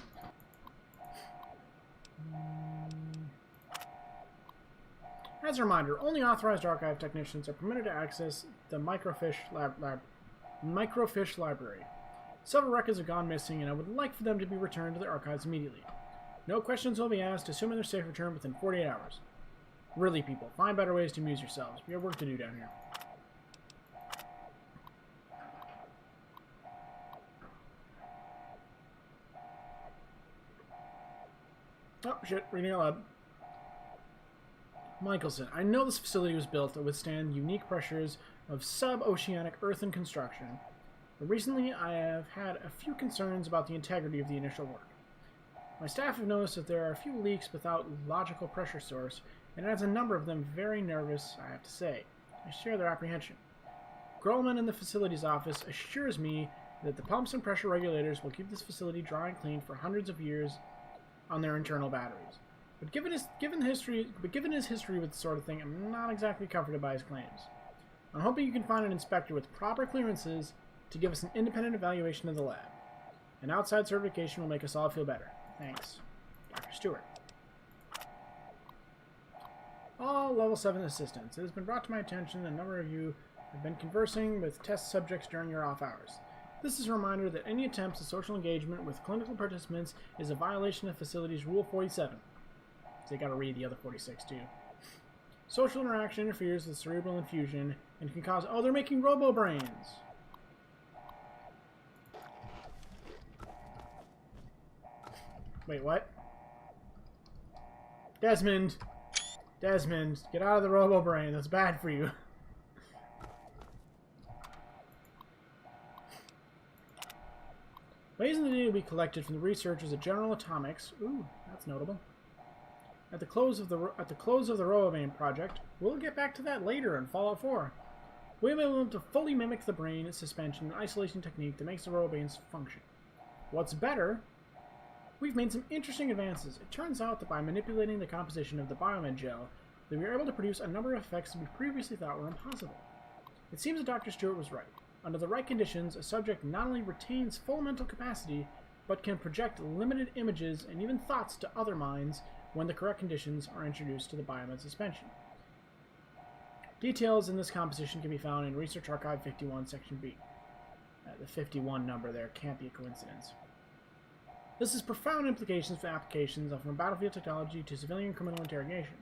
As a reminder, only authorized archive technicians are permitted to access the microfiche library. Several records have gone missing, and I would like for them to be returned to the archives immediately. No questions will be asked, assuming their safe return within 48 hours. Really, people, find better ways to amuse yourselves. We have work to do down here. Oh, shit, reading out loud. Michelson, I know this facility was built to withstand unique pressures of sub-oceanic earthen construction, but recently I have had a few concerns about the integrity of the initial work. My staff have noticed that there are a few leaks without logical pressure source, and it has a number of them very nervous, I have to say. I share their apprehension. Grolman in the facilities office assures me that the pumps and pressure regulators will keep this facility dry and clean for hundreds of years on their internal batteries. But given his history with this sort of thing, I'm not exactly comforted by his claims. I'm hoping you can find an inspector with proper clearances to give us an independent evaluation of the lab. An outside certification will make us all feel better. Thanks. Dr. Stewart. All Level 7 assistants. It has been brought to my attention that a number of you have been conversing with test subjects during your off hours. This is a reminder that any attempts at social engagement with clinical participants is a violation of facilities Rule 47. So you gotta read the other 46 too. Social interaction interferes with cerebral infusion and can cause... Oh, they're making robo-brains! Wait, what? Desmond! Desmond, get out of the robo-brain. That's bad for you. Based on the data we collected from the researchers at General Atomics... Ooh, that's notable. At the close of the RoboBrain project, we'll get back to that later in Fallout 4. We'll be able to fully mimic the brain suspension and isolation technique that makes the RoboBrains function. What's better, we've made some interesting advances. It turns out that by manipulating the composition of the biomed gel, that we were able to produce a number of effects that we previously thought were impossible. It seems that Dr. Stewart was right. Under the right conditions, a subject not only retains full mental capacity, but can project limited images and even thoughts to other minds when the correct conditions are introduced to the biomed suspension. Details in this composition can be found in Research Archive 51, Section B. The 51 number there can't be a coincidence. This has profound implications for applications from battlefield technology to civilian criminal interrogation.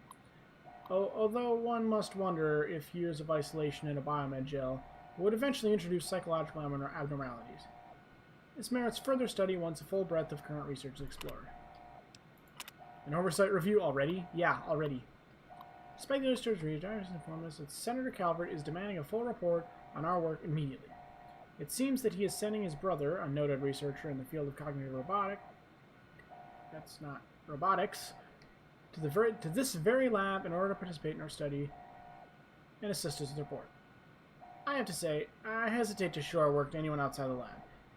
Although one must wonder if years of isolation in a biomed gel would eventually introduce psychological abnormalities. This merits further study once the full breadth of current research is explored. An oversight review already? Yeah, already. Despite the research readers inform us that Senator Calvert is demanding a full report on our work immediately. It seems that he is sending his brother, a noted researcher in the field of cognitive robotics, to this very lab in order to participate in our study and assist us with the report. I have to say, I hesitate to show our work to anyone outside the lab.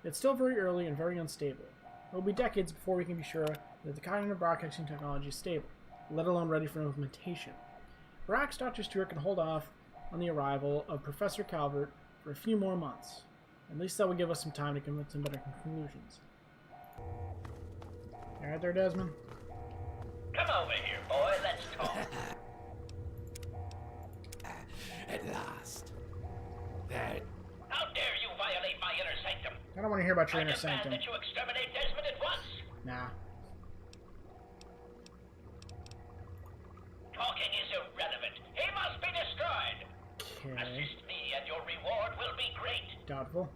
It's still very early and very unstable. It will be decades before we can be sure that the cognitive broadcasting technology is stable, let alone ready for implementation. Perhaps Dr. Stewart can hold off on the arrival of Professor Calvert for a few more months. At least that will give us some time to come to some better conclusions. Alright there, Desmond? Come over here, boy. Let's talk. At last. That... How dare you violate my inner sanctum? I don't want to hear about your inner I demand sanctum. that you exterminate Desmond at once. Nah. Talking is irrelevant. He must be destroyed. Okay. Assist me and your reward will be great. Doubtful.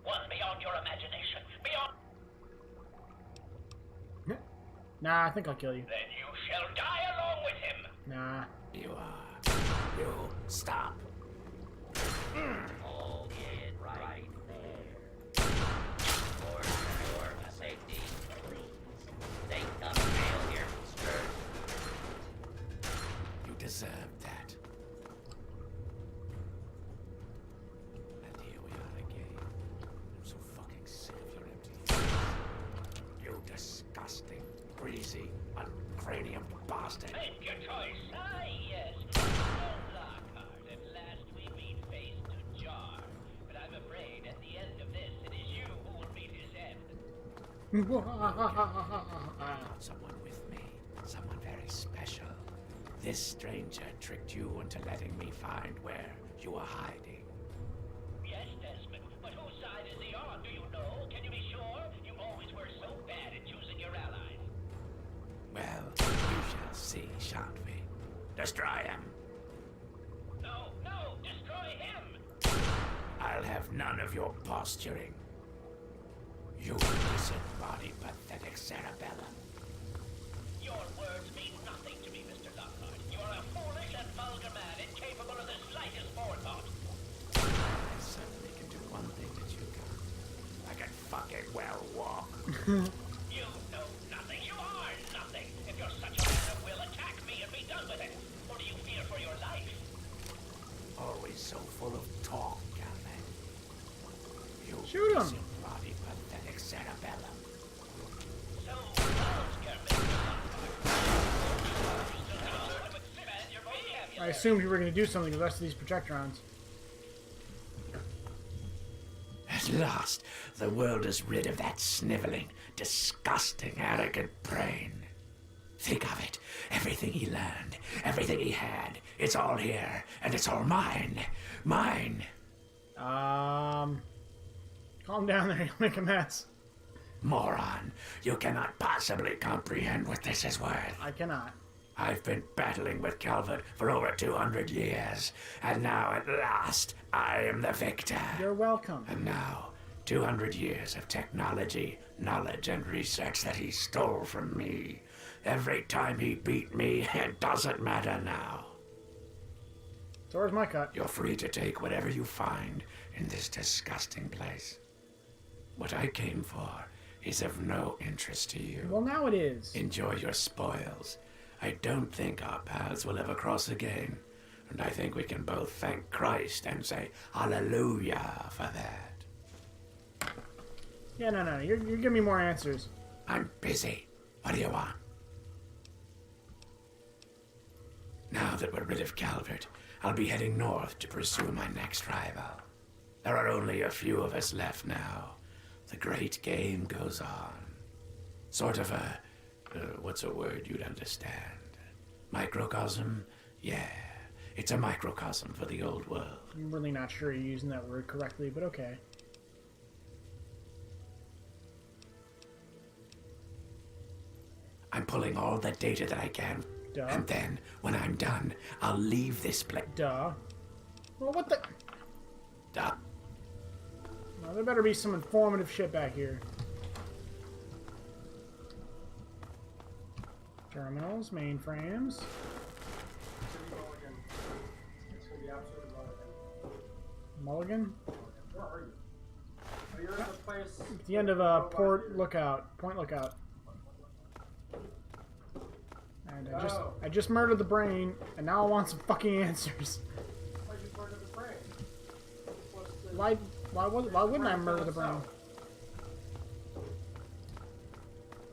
One beyond your imagination. Beyond... Nah, I think I'll kill you. Then you shall die along with him. Nah. You are... You stop. Hold it right there. For safety, please. Take the failure, sir. You deserve that. And here we are again. I'm so fucking sick of your empty face. You disgusting, greasy, uncranium bastard. Make your choice. Ah, yes. Lockhart, at last we meet face to jar. But I'm afraid at the end of this, it is you who will meet his end. Someone with me. Someone very special. This stranger tricked you into letting me find where you were hiding. Yes, Desmond, but whose side is he on? Do you know? Can you be sure? You always were so bad at choosing your allies. Well, we shall see, shan't we? Destroy him. No, destroy him. I'll have none of your posturing. You disembodied, pathetic cerebellum. Your words mean nothing to me, Mr. Lockhart. You are a foolish and vulgar man, incapable of the slightest forethought. I certainly can do one thing that you can't. I can fucking well walk. You know nothing. You are nothing. If you're such a man of will, attack me and be done with it. Or do you fear for your life? Always so full of talk, Calvin. You Shoot him. disembodied, pathetic cerebellum. So, Mr. I assumed you were going to do something with the rest of these projectrons. At last, the world is rid of that sniveling, disgusting, arrogant brain. Think of it. Everything he learned, everything he had, it's all here, and it's all mine. Mine. Calm down there, you'll make a mess. Moron, you cannot possibly comprehend what this is worth. I cannot. I've been battling with Calvert for over 200 years, and now at last I am the victor. You're welcome. And now, 200 years of technology, knowledge, and research that he stole from me. Every time he beat me, it doesn't matter now. So where's my cut? You're free to take whatever you find in this disgusting place. What I came for is of no interest to you. Well, now it is. Enjoy your spoils. I don't think our paths will ever cross again, and I think we can both thank Christ and say hallelujah for that. Yeah, no. You're giving me more answers. I'm busy. What do you want? Now that we're rid of Calvert, I'll be heading north to pursue my next rival. There are only a few of us left now. The great game goes on. Sort of a, what's a word you'd understand? Microcosm? Yeah, it's a microcosm for the old world. I'm really not sure you're using that word correctly, but okay. I'm pulling all the data that I can. Duh. And then, when I'm done, I'll leave this place. Duh. Well, what the... Duh. Well, there better be some informative shit back here. Terminals, mainframes. Mulligan? Where are you? Oh, you're in the place. At the end of Point Lookout. And I just murdered the brain, and now I want some fucking answers. Why did you murder the brain? Why wouldn't I murder the brain?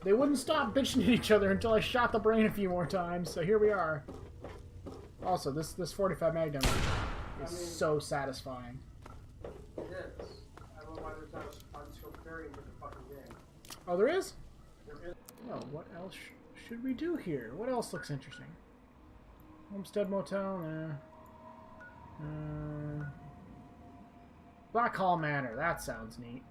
They wouldn't stop bitching at each other until I shot the brain a few more times, so here we are. Also, this 45 Magnum is so satisfying. It is. I don't know why there's not a unscoped variant in the fucking game. Oh, there is? There is. Oh, what else should we do here? What else looks interesting? Homestead Motel? Nah. Black Hall Manor. That sounds neat.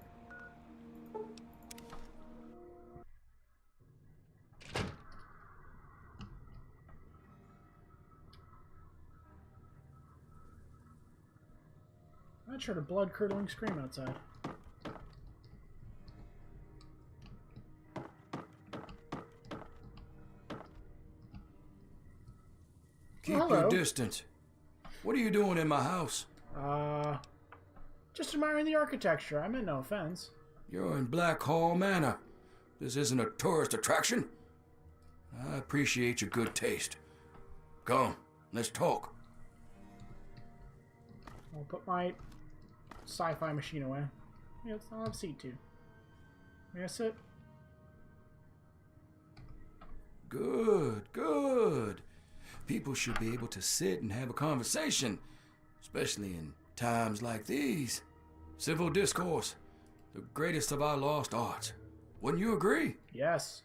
I just heard a blood-curdling scream outside. Keep Hello. your distance. What are you doing in my house? Just admiring the architecture. I meant no offense. You're in Black Hall Manor. This isn't a tourist attraction. I appreciate your good taste. Come, let's talk. I'll put my sci-fi machine away. Yeah, I'll have a seat too. May I sit? Good, good. People should be able to sit and have a conversation, especially in times like these. Civil discourse, the greatest of our lost arts. Wouldn't you agree? Yes.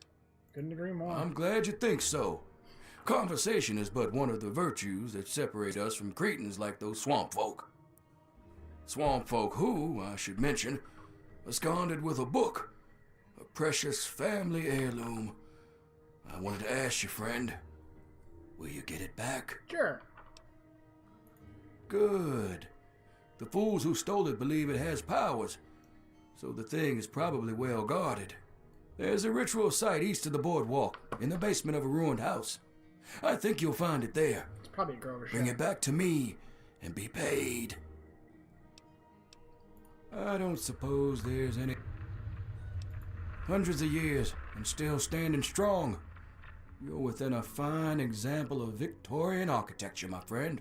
Couldn't agree more. I'm glad you think so. Conversation is but one of the virtues that separate us from cretins like those swamp folk. Swamp folk who, I should mention, absconded with a book, a precious family heirloom. I wanted to ask you, friend, will you get it back? Sure. Good. The fools who stole it believe it has powers, so the thing is probably well guarded. There's a ritual site east of the boardwalk, in the basement of a ruined house. I think you'll find it there. It's probably a Grover Bring shot. it back to me, and be paid. I don't suppose there's any... Hundreds of years, and still standing strong. You're within a fine example of Victorian architecture, my friend.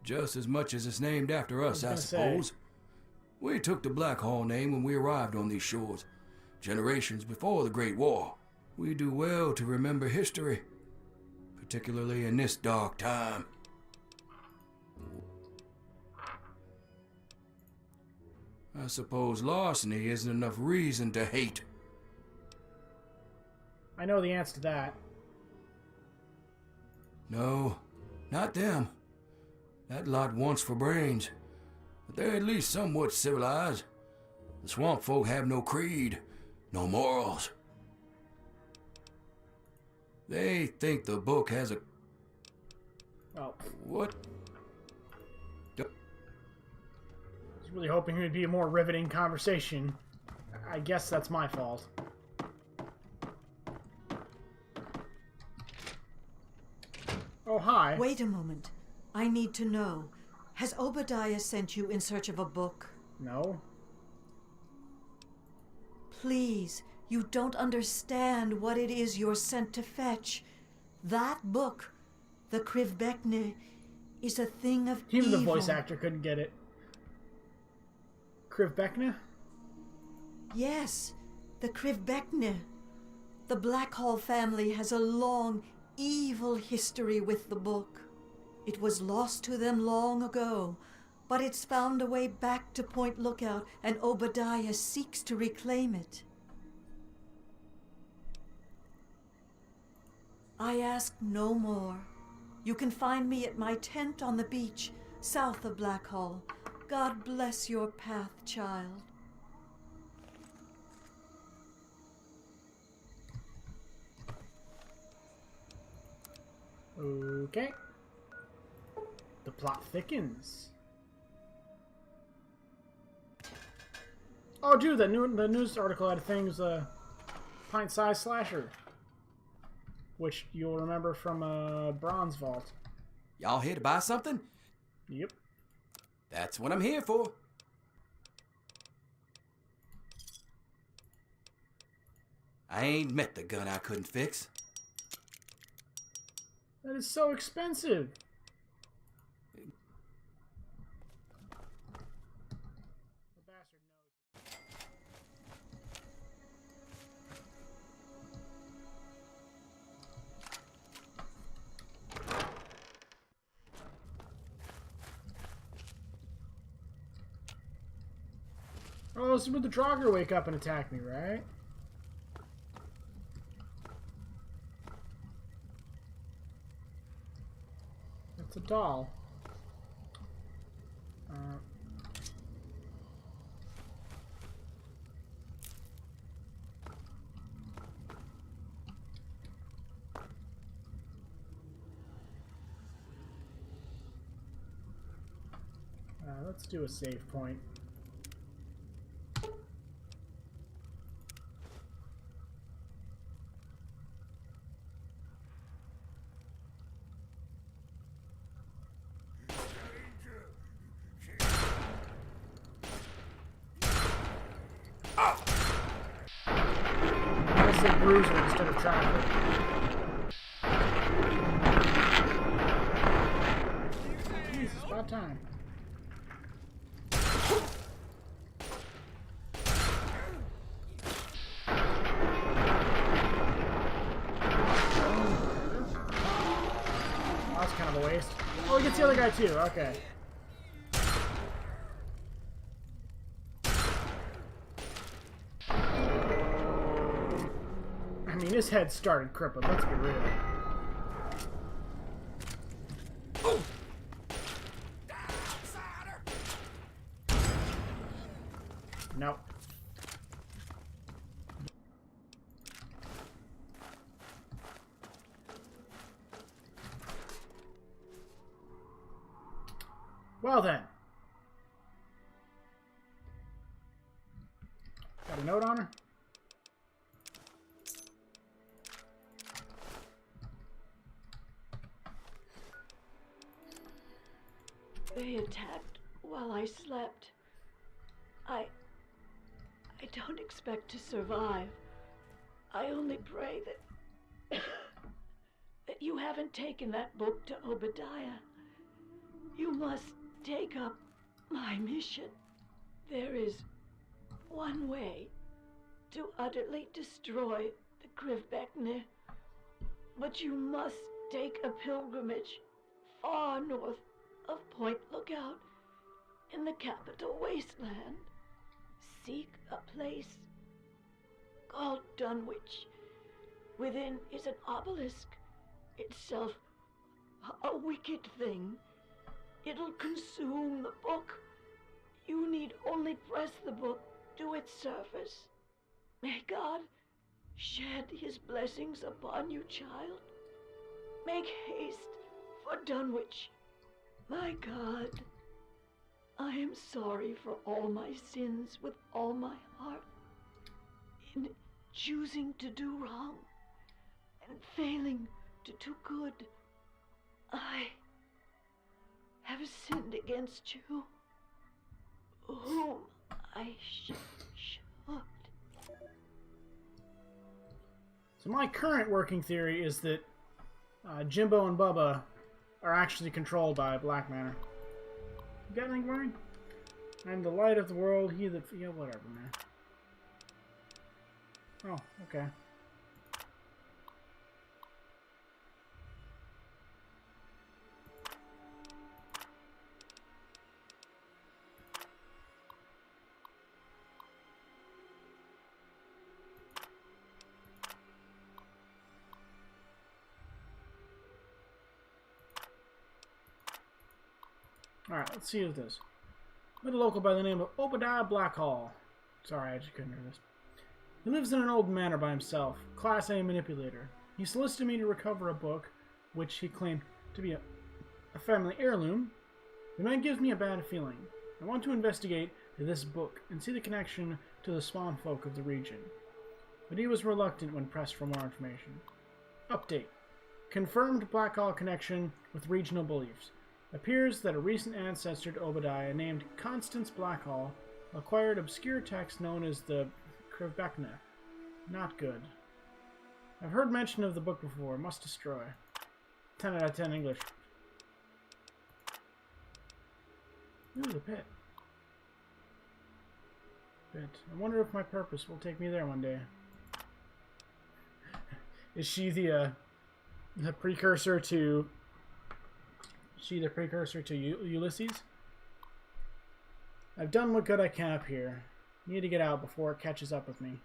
Just as much as it's named after us, I suppose. We took the Black Hall name when we arrived on these shores, generations before the Great War. We do well to remember history, particularly in this dark time. I suppose larceny isn't enough reason to hate. I know the answer to that. No, not them. That lot wants for brains. But they're at least somewhat civilized. The swamp folk have no creed, no morals. They think the book has a... Oh. What? I was really hoping it would be a more riveting conversation. I guess that's my fault. Oh, hi. Wait a moment. I need to know. Has Obadiah sent you in search of a book? No. Please, you don't understand what it is you're sent to fetch. That book, the Krivbekne, is a thing of Even evil. the voice actor couldn't get it. Krivbekne? Yes, the Krivbekne. The Blackhall family has a long, evil history with the book. It was lost to them long ago, but it's found a way back to Point Lookout, and Obadiah seeks to reclaim it. I ask no more. You can find me at my tent on the beach, south of Blackhall. God bless your path, child. Okay. The plot thickens. Oh, dude, the news article had a thing was a pint-sized slasher, which you'll remember from Bronze Vault. Y'all here to buy something? Yep. That's what I'm here for. I ain't met the gun I couldn't fix. That is so expensive. The bastard knows. Oh, this is when the Draugr wake up and attack me, right? It's a doll. Let's do a save point. Bruiser instead of chocolate. Jesus, about time. Oh, that's kind of a waste. Oh, he gets the other guy too. Okay. I mean, his head started crippled, let's be real. Nope. Well then. Got a note on her? They attacked while I slept. I don't expect to survive. I only pray that that you haven't taken that book to Obadiah. You must take up my mission. There is one way to utterly destroy the Krivbekne, but you must take a pilgrimage far north of Point Lookout in the capital wasteland. Seek a place called Dunwich. Within is an obelisk, itself a wicked thing. It'll consume the book You need only press the book to its surface. May God shed his blessings upon you, child. Make haste for Dunwich. My God, I am sorry for all my sins with all my heart. In choosing to do wrong and failing to do good, I have sinned against you, whom I should. So my current working theory is that Jimbo and Bubba are actually controlled by Black Manor. You got anything, Brian? I'm the light of the world, he that... Yeah, whatever, man. Oh, okay. Alright, let's see what this is. Met a local by the name of Obadiah Blackhall. Sorry, I just couldn't hear this. He lives in an old manor by himself, Class A manipulator. He solicited me to recover a book, which he claimed to be a family heirloom. The man gives me a bad feeling. I want to investigate this book and see the connection to the spawn folk of the region. But he was reluctant when pressed for more information. Update. Confirmed Blackhall connection with regional beliefs. Appears that a recent ancestor to Obadiah named Constance Blackhall acquired obscure text known as the Krivbekna. Not good. I've heard mention of the book before. Must destroy. 10 out of 10 English. Ooh, the pit. Pit. I wonder if my purpose will take me there one day. Is she the precursor to... Ulysses? I've done what good I can up here. Need to get out before it catches up with me.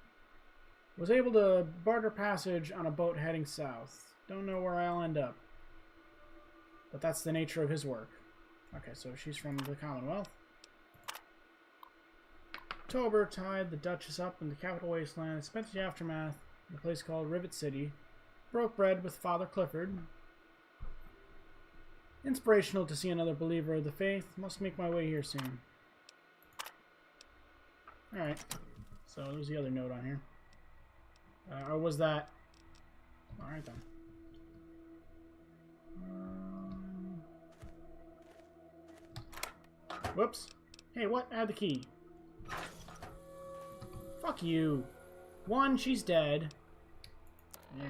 Was able to barter passage on a boat heading south. Don't know where I'll end up. But that's the nature of his work. Okay, so she's from the Commonwealth. October tied the Duchess up in the capital wasteland. Spent the aftermath in a place called Rivet City. Broke bread with Father Clifford. Inspirational to see another believer of the faith. Must make my way here soon. Alright. So there's the other note on here. Or was that... Alright then. Whoops. Hey, what? Add the key. Fuck you. One, she's dead. Yeah.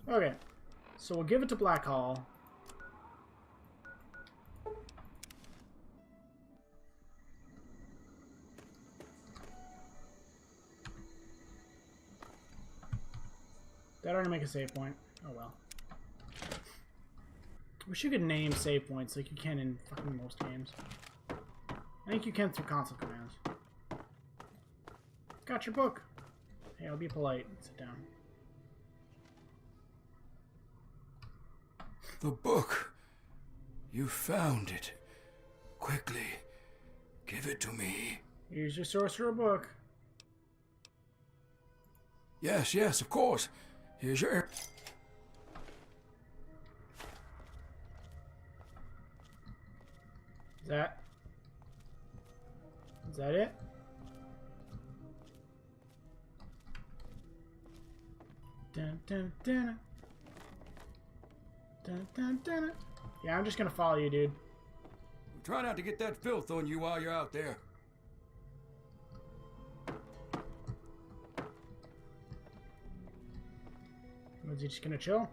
Okay, so we'll give it to Blackhall. That ought to make a save point. Oh well. Wish you could name save points like you can in fucking most games. I think you can through console commands. Got your book. Hey, I'll be polite. Sit down. The book. You found it. Quickly, give it to me. Here's your sorcerer book. Yes, yes, of course. Here's your... Is that it? Dun, dun, dun. Dun, dun, dun. Yeah, I'm just gonna follow you, dude. Try not to get that filth on you while you're out there. Was he just gonna chill?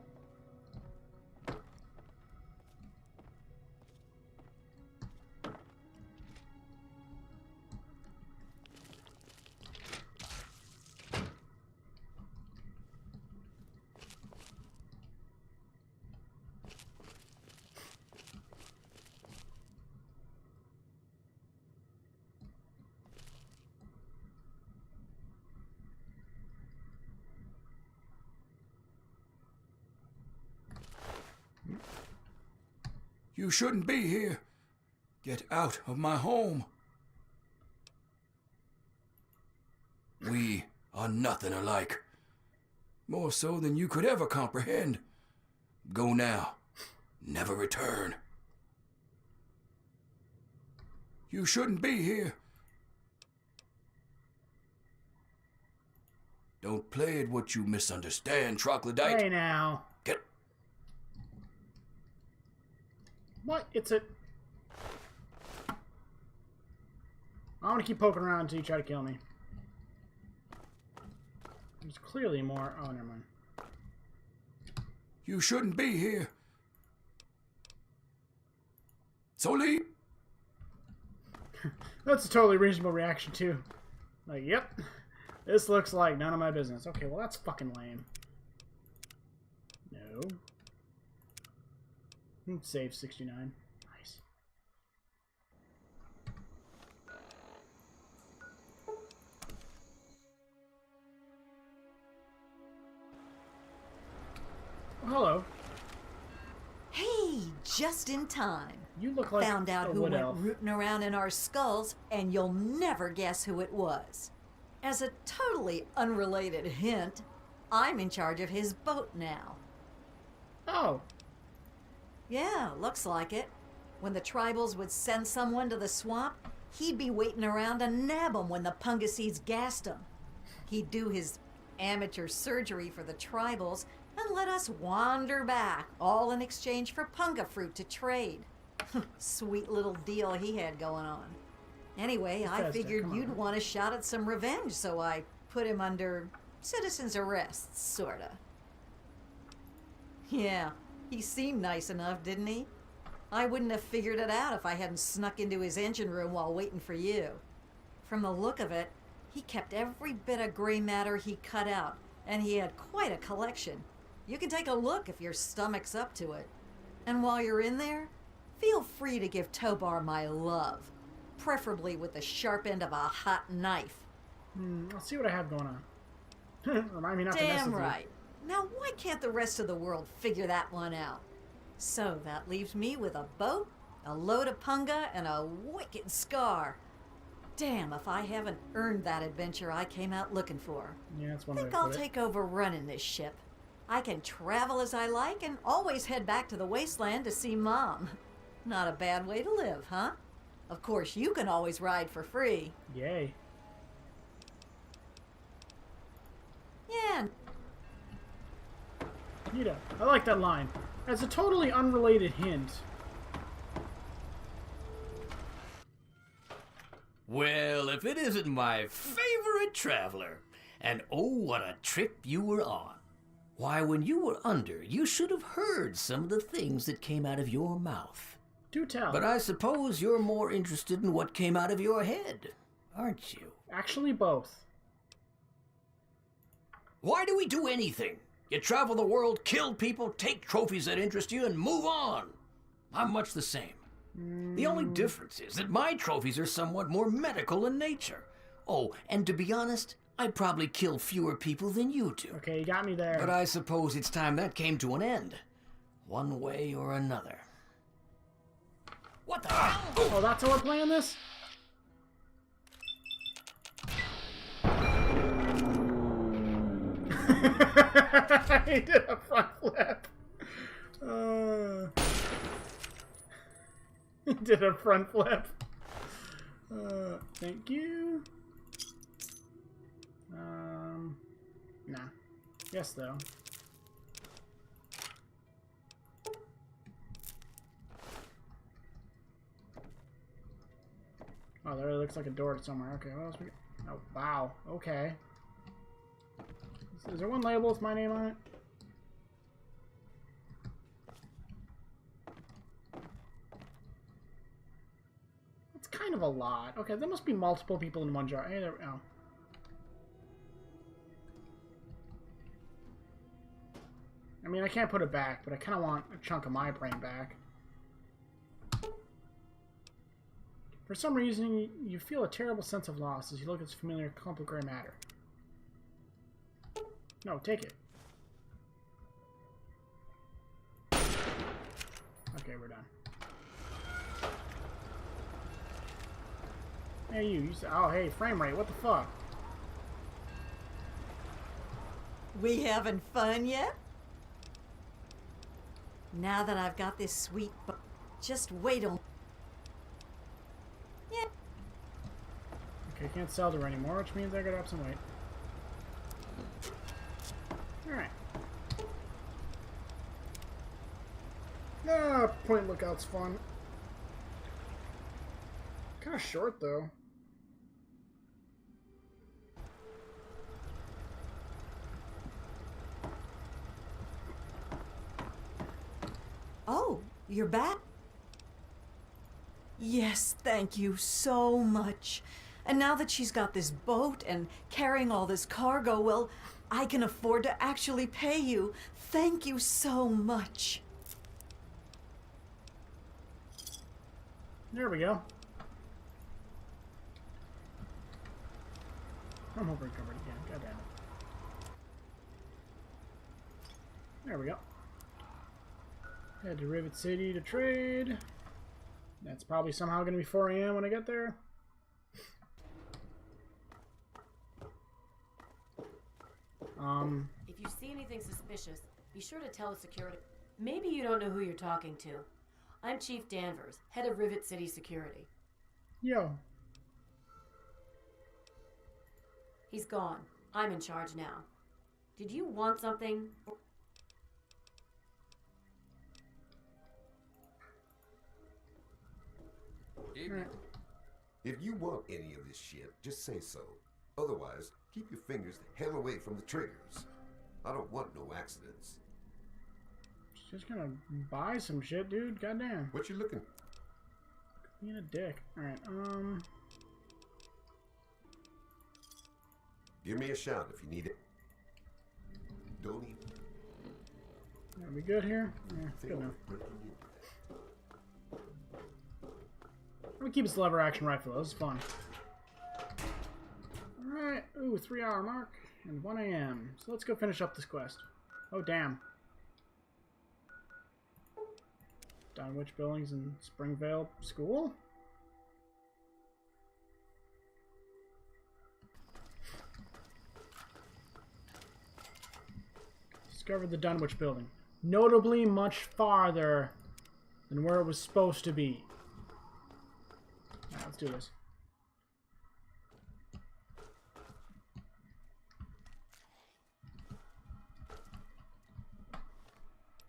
You shouldn't be here. Get out of my home. We are nothing alike. More so than you could ever comprehend. Go now. Never return. You shouldn't be here. Don't play at what you misunderstand, troglodyte. Hey now. Get... What? It's a... I'm gonna keep poking around until you try to kill me. There's clearly more... Oh, never mind. You shouldn't be here. So leave. That's a totally reasonable reaction, too. Like, yep. This looks like none of my business. Okay, well, that's fucking lame. No. Save 69. Nice. Oh, hello. Hey, just in time. You look like Found out a who wood went elf. rooting around in our skulls, and you'll never guess who it was. As a totally unrelated hint, I'm in charge of his boat now. Oh. Yeah, looks like it. When the tribals would send someone to the swamp, he'd be waiting around to nab 'em when the Pungaseeds gassed 'em. He'd do his amateur surgery for the tribals and let us wander back, all in exchange for punga fruit to trade. Sweet little deal he had going on. Anyway, I Bethesda, figured come on. you'd want a shot at some revenge, so I put him under citizen's arrest, sorta. Yeah, he seemed nice enough, didn't he? I wouldn't have figured it out if I hadn't snuck into his engine room while waiting for you. From the look of it, he kept every bit of gray matter he cut out, and he had quite a collection. You can take a look if your stomach's up to it. And while you're in there, feel free to give Tobar my love, preferably with the sharp end of a hot knife. I'll see what I have going on. Remind me not to mess Damn with right. Now, why can't the rest of the world figure that one out? So that leaves me with a boat, a load of punga, and a wicked scar. Damn if I haven't earned that adventure I came out looking for. you. Yeah, that's one I way think to I'll put it. take over running this ship. I can travel as I like and always head back to the wasteland to see Mom. Not a bad way to live, huh? Of course, you can always ride for free. Yay. Yeah, Neato. I like that line. As a totally unrelated hint. Well, if it isn't my favorite traveler. And oh, what a trip you were on. Why, when you were under, you should have heard some of the things that came out of your mouth. Do tell. But I suppose you're more interested in what came out of your head, aren't you? Actually, both. Why do we do anything? You travel the world, kill people, take trophies that interest you, and move on. I'm much the same. The only difference is that my trophies are somewhat more medical in nature. Oh, and to be honest, I probably kill fewer people than you do. Okay, you got me there. But I suppose it's time that came to an end. One way or another. What the hell? Oh, that's how we're playing this? He did a front flip. He did a front flip. Thank you. Nah. Yes, though. Oh, there looks like a door somewhere. Okay, what else we got? Oh, wow. Okay. Is there one label with my name on it? That's kind of a lot. Okay, there must be multiple people in one jar. Hey, there. Oh. I mean, I can't put it back, but I kind of want a chunk of my brain back. For some reason, you feel a terrible sense of loss as you look at this familiar clump of gray matter. No, take it. Okay, we're done. Hey, you said, oh, hey, frame rate, what the fuck? We having fun yet? Now that I've got this sweet just wait on. Yeah. Okay, can't sell to her anymore, which means I gotta up some weight. Alright. Ah, point lookout's fun. Kinda short, though. Oh, you're back? Yes, thank you so much. And now that she's got this boat and carrying all this cargo, well, I can afford to actually pay you. Thank you so much. There we go. I'm over covered again. God damn it. There we go. Head to Rivet City to trade. That's probably somehow going to be 4 a.m. when I get there. If you see anything suspicious, be sure to tell the security. Maybe you don't know who you're talking to. I'm Chief Danvers, head of Rivet City Security. Yo. He's gone. I'm in charge now. Did you want something? If you want any of this shit, just say so. Otherwise, keep your fingers the hell away from the triggers. I don't want no accidents. Just gonna buy some shit, dude. Goddamn. What you looking? Being a dick. Alright, Give me a shout if you need it. Don't even. Are we good here? Yeah, good enough. I'm gonna keep this lever action rifle. This is fun. Alright. Ooh, 3-hour mark. And 1 a.m. So let's go finish up this quest. Oh, damn. Dunwich Buildings in Springvale School? Discovered the Dunwich Building. Notably much farther than where it was supposed to be. Alright, let's do this.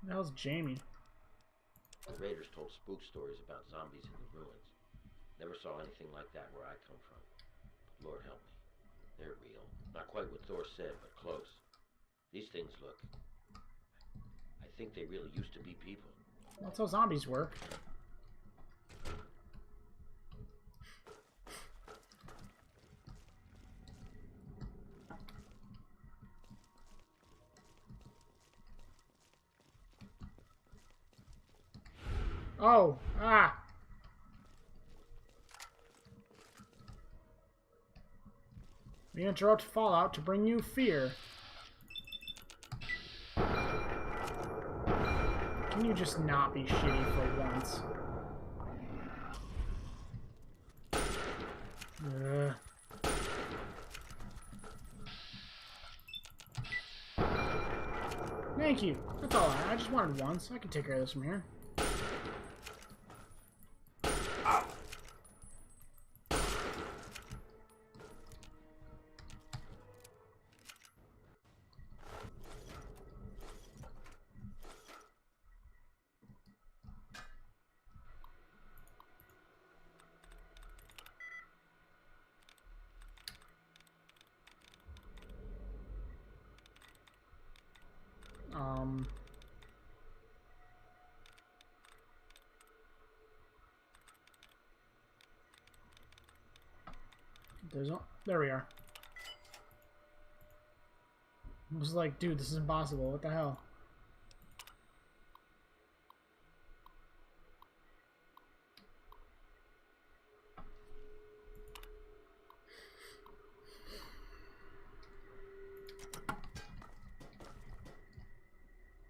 Who the hell's Jamie? The raiders told spook stories about zombies in the ruins. Never saw anything like that where I come from. But Lord help me. They're real. Not quite what Thor said, but close. These things look... I think they really used to be people. That's how zombies work. Oh, ah. We interrupt Fallout to bring you fear. Can you just not be shitty for once? Thank you. That's all I just wanted once. I can take care of this from here. There we are. I was like, dude, this is impossible. What the hell?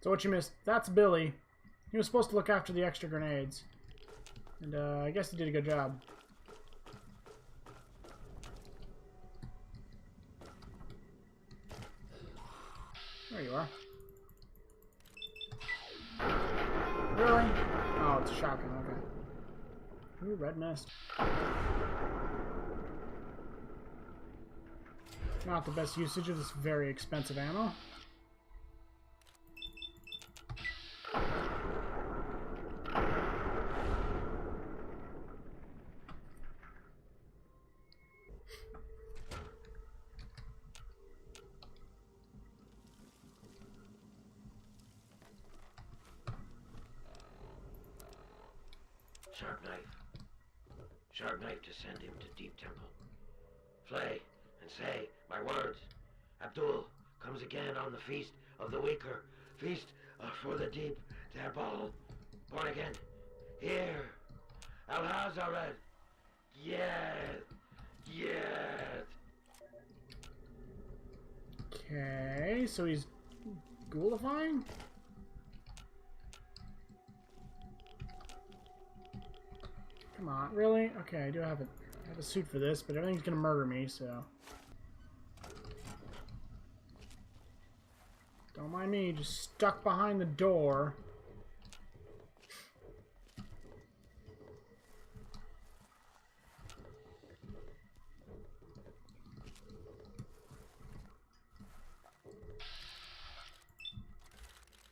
So what you missed? That's Billy. He was supposed to look after the extra grenades. And I guess he did a good job. There you are. Really? Oh, it's a shotgun, okay. Ooh, red nest. Not the best usage of this very expensive ammo. Sharp knife. Sharp knife to send him to Deep Temple. Flay and say my words. Abdul comes again on the feast of the weaker. Feast for the Deep Temple. Born again. Here. Al-Hazared. Yes. Yes. Okay, so he's ghoulifying? Come on, really? Okay, I do have a suit for this, but everything's gonna murder me, so don't mind me, just stuck behind the door.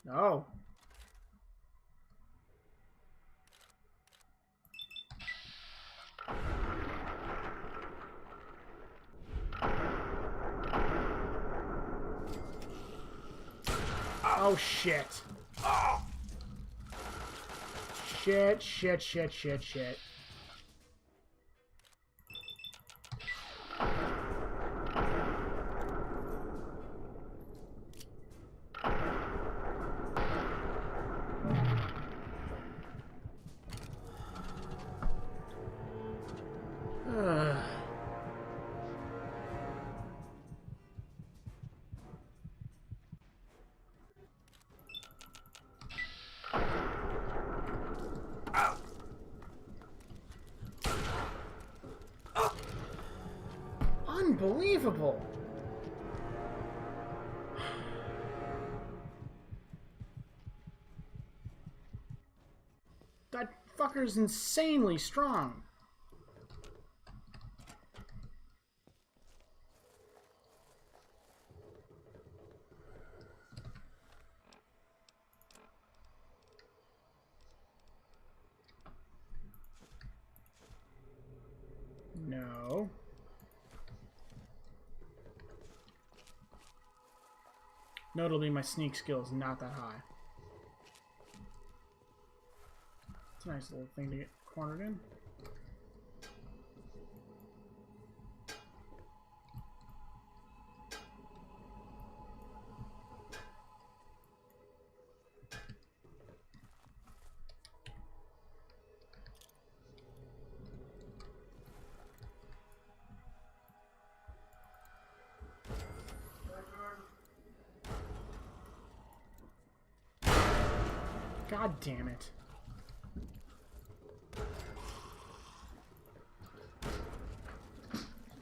No. Oh shit. Shit. Unbelievable. That fucker's insanely strong. No. Notably, my sneak skill is not that high. It's a nice little thing to get cornered in. God damn it.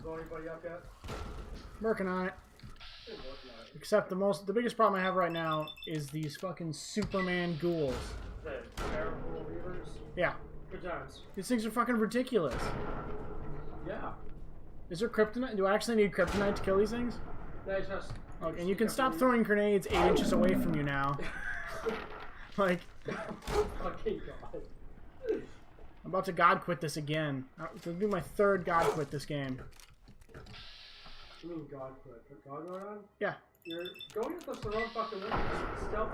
Blow anybody up yet? Working on it. Except the biggest problem I have right now is these fucking Superman ghouls. The terrible reavers? Yeah. Good times. These things are fucking ridiculous. Yeah. Is there kryptonite? Do I actually need kryptonite to kill these things? No, just... Okay, and you can stop throwing grenades 8 inches away from you now. Like... Fucking God. I'm about to god quit this again. This will be my third god quit this game. You mean God quit? Put God mode on? Yeah. You're going with us the wrong fucking way. Stealth.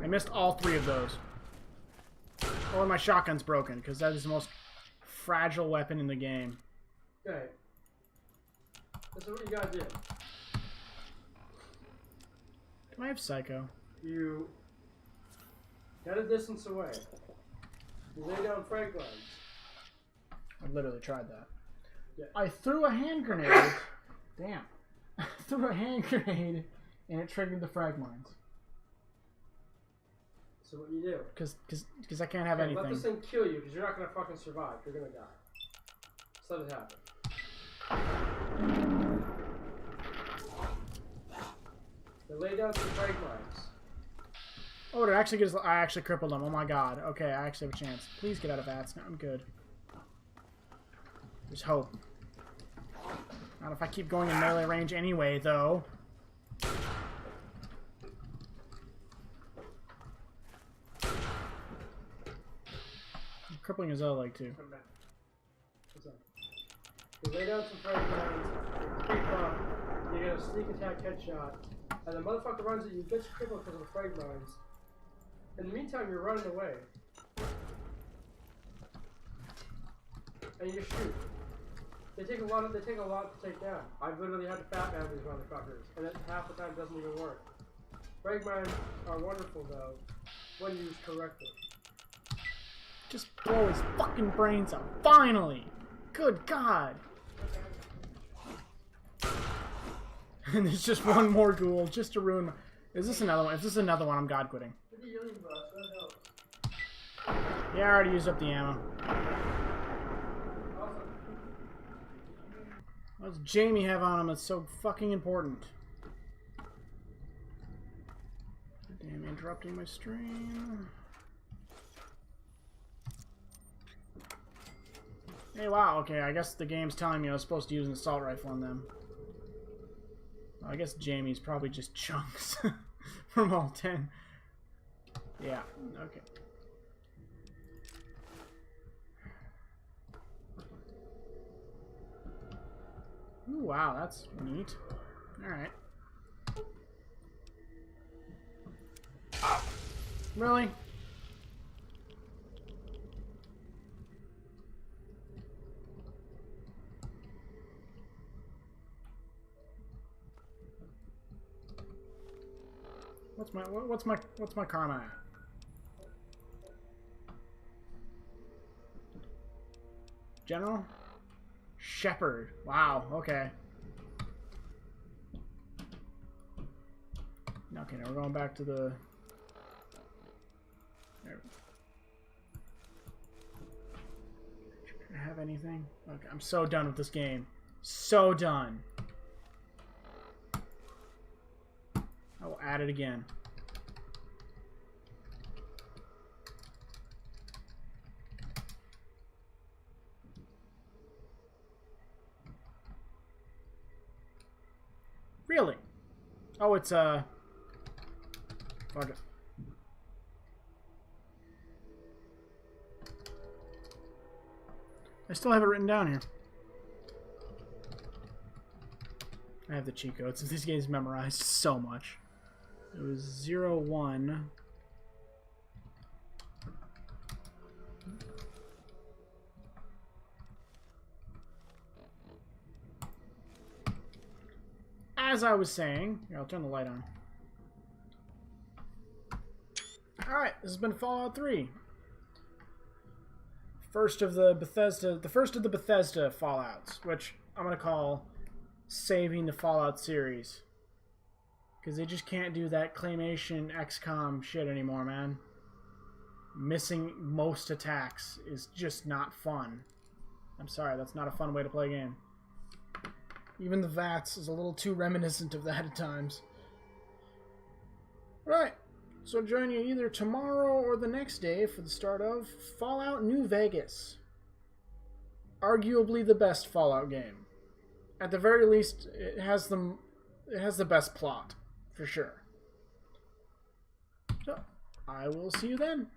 I missed all 3 of those. Or my shotgun's broken, because that is the most fragile weapon in the game. Okay. This is what you gotta do. Do I have Psycho? You get a distance away. You lay down frag lines. I literally tried that. Yeah. I threw a hand grenade. Damn. I threw a hand grenade and it triggered the frag mines. So what you do? Because I can't have anything. Let this thing kill you, because you're not gonna fucking survive. You're gonna die. Just let it happen. They lay down some frag mines. Oh, it actually gives. I actually crippled them. Oh my god. Okay, I actually have a chance. Please get out of bats. No, I'm good. There's hope. Not if I keep going in melee range anyway, though. I'm crippling his other leg too. Come back. What's up? You lay down some frag mines, creep up, you get a sneak attack headshot, and the motherfucker runs at you, gets crippled because of the frag mines. In the meantime, you're running away. And you shoot. They take a lot to take down. I've literally had to fat man these motherfuckers, and it half the time doesn't even work. Frag mines are wonderful though, when used correctly. Just blow his fucking brains out. Finally! Good God! And there's just one more ghoul just to ruin my... Is this another one? If this is another one, I'm god quitting. Yeah, I already used up the ammo. What does Jamie have on him that's so fucking important? Damn, interrupting my stream. Hey, wow, okay, I guess the game's telling me I was supposed to use an assault rifle on them. Well, I guess Jamie's probably just chunks from all 10. Yeah, okay. Ooh, wow, that's neat. Alright. Really? What's my karma at? General? Shepherd. Wow, okay. Okay, now we're going back to the... There. Do I have anything? Okay, I'm so done with this game. So done. I will add it again. Really? Oh, it's fuck it. I still have it written down here. I have the cheat codes. This game's memorized so much. It was 01. As I was saying, here, I'll turn the light on. Alright, this has been Fallout 3. First of the Bethesda Fallouts, which I'm gonna call saving the Fallout series. Because they just can't do that claymation XCOM shit anymore, man. Missing most attacks is just not fun. I'm sorry, that's not a fun way to play a game. Even the VATS is a little too reminiscent of that at times. Right, so join you either tomorrow or the next day for the start of Fallout New Vegas. Arguably the best Fallout game. At the very least, it has the best plot, for sure. So, I will see you then.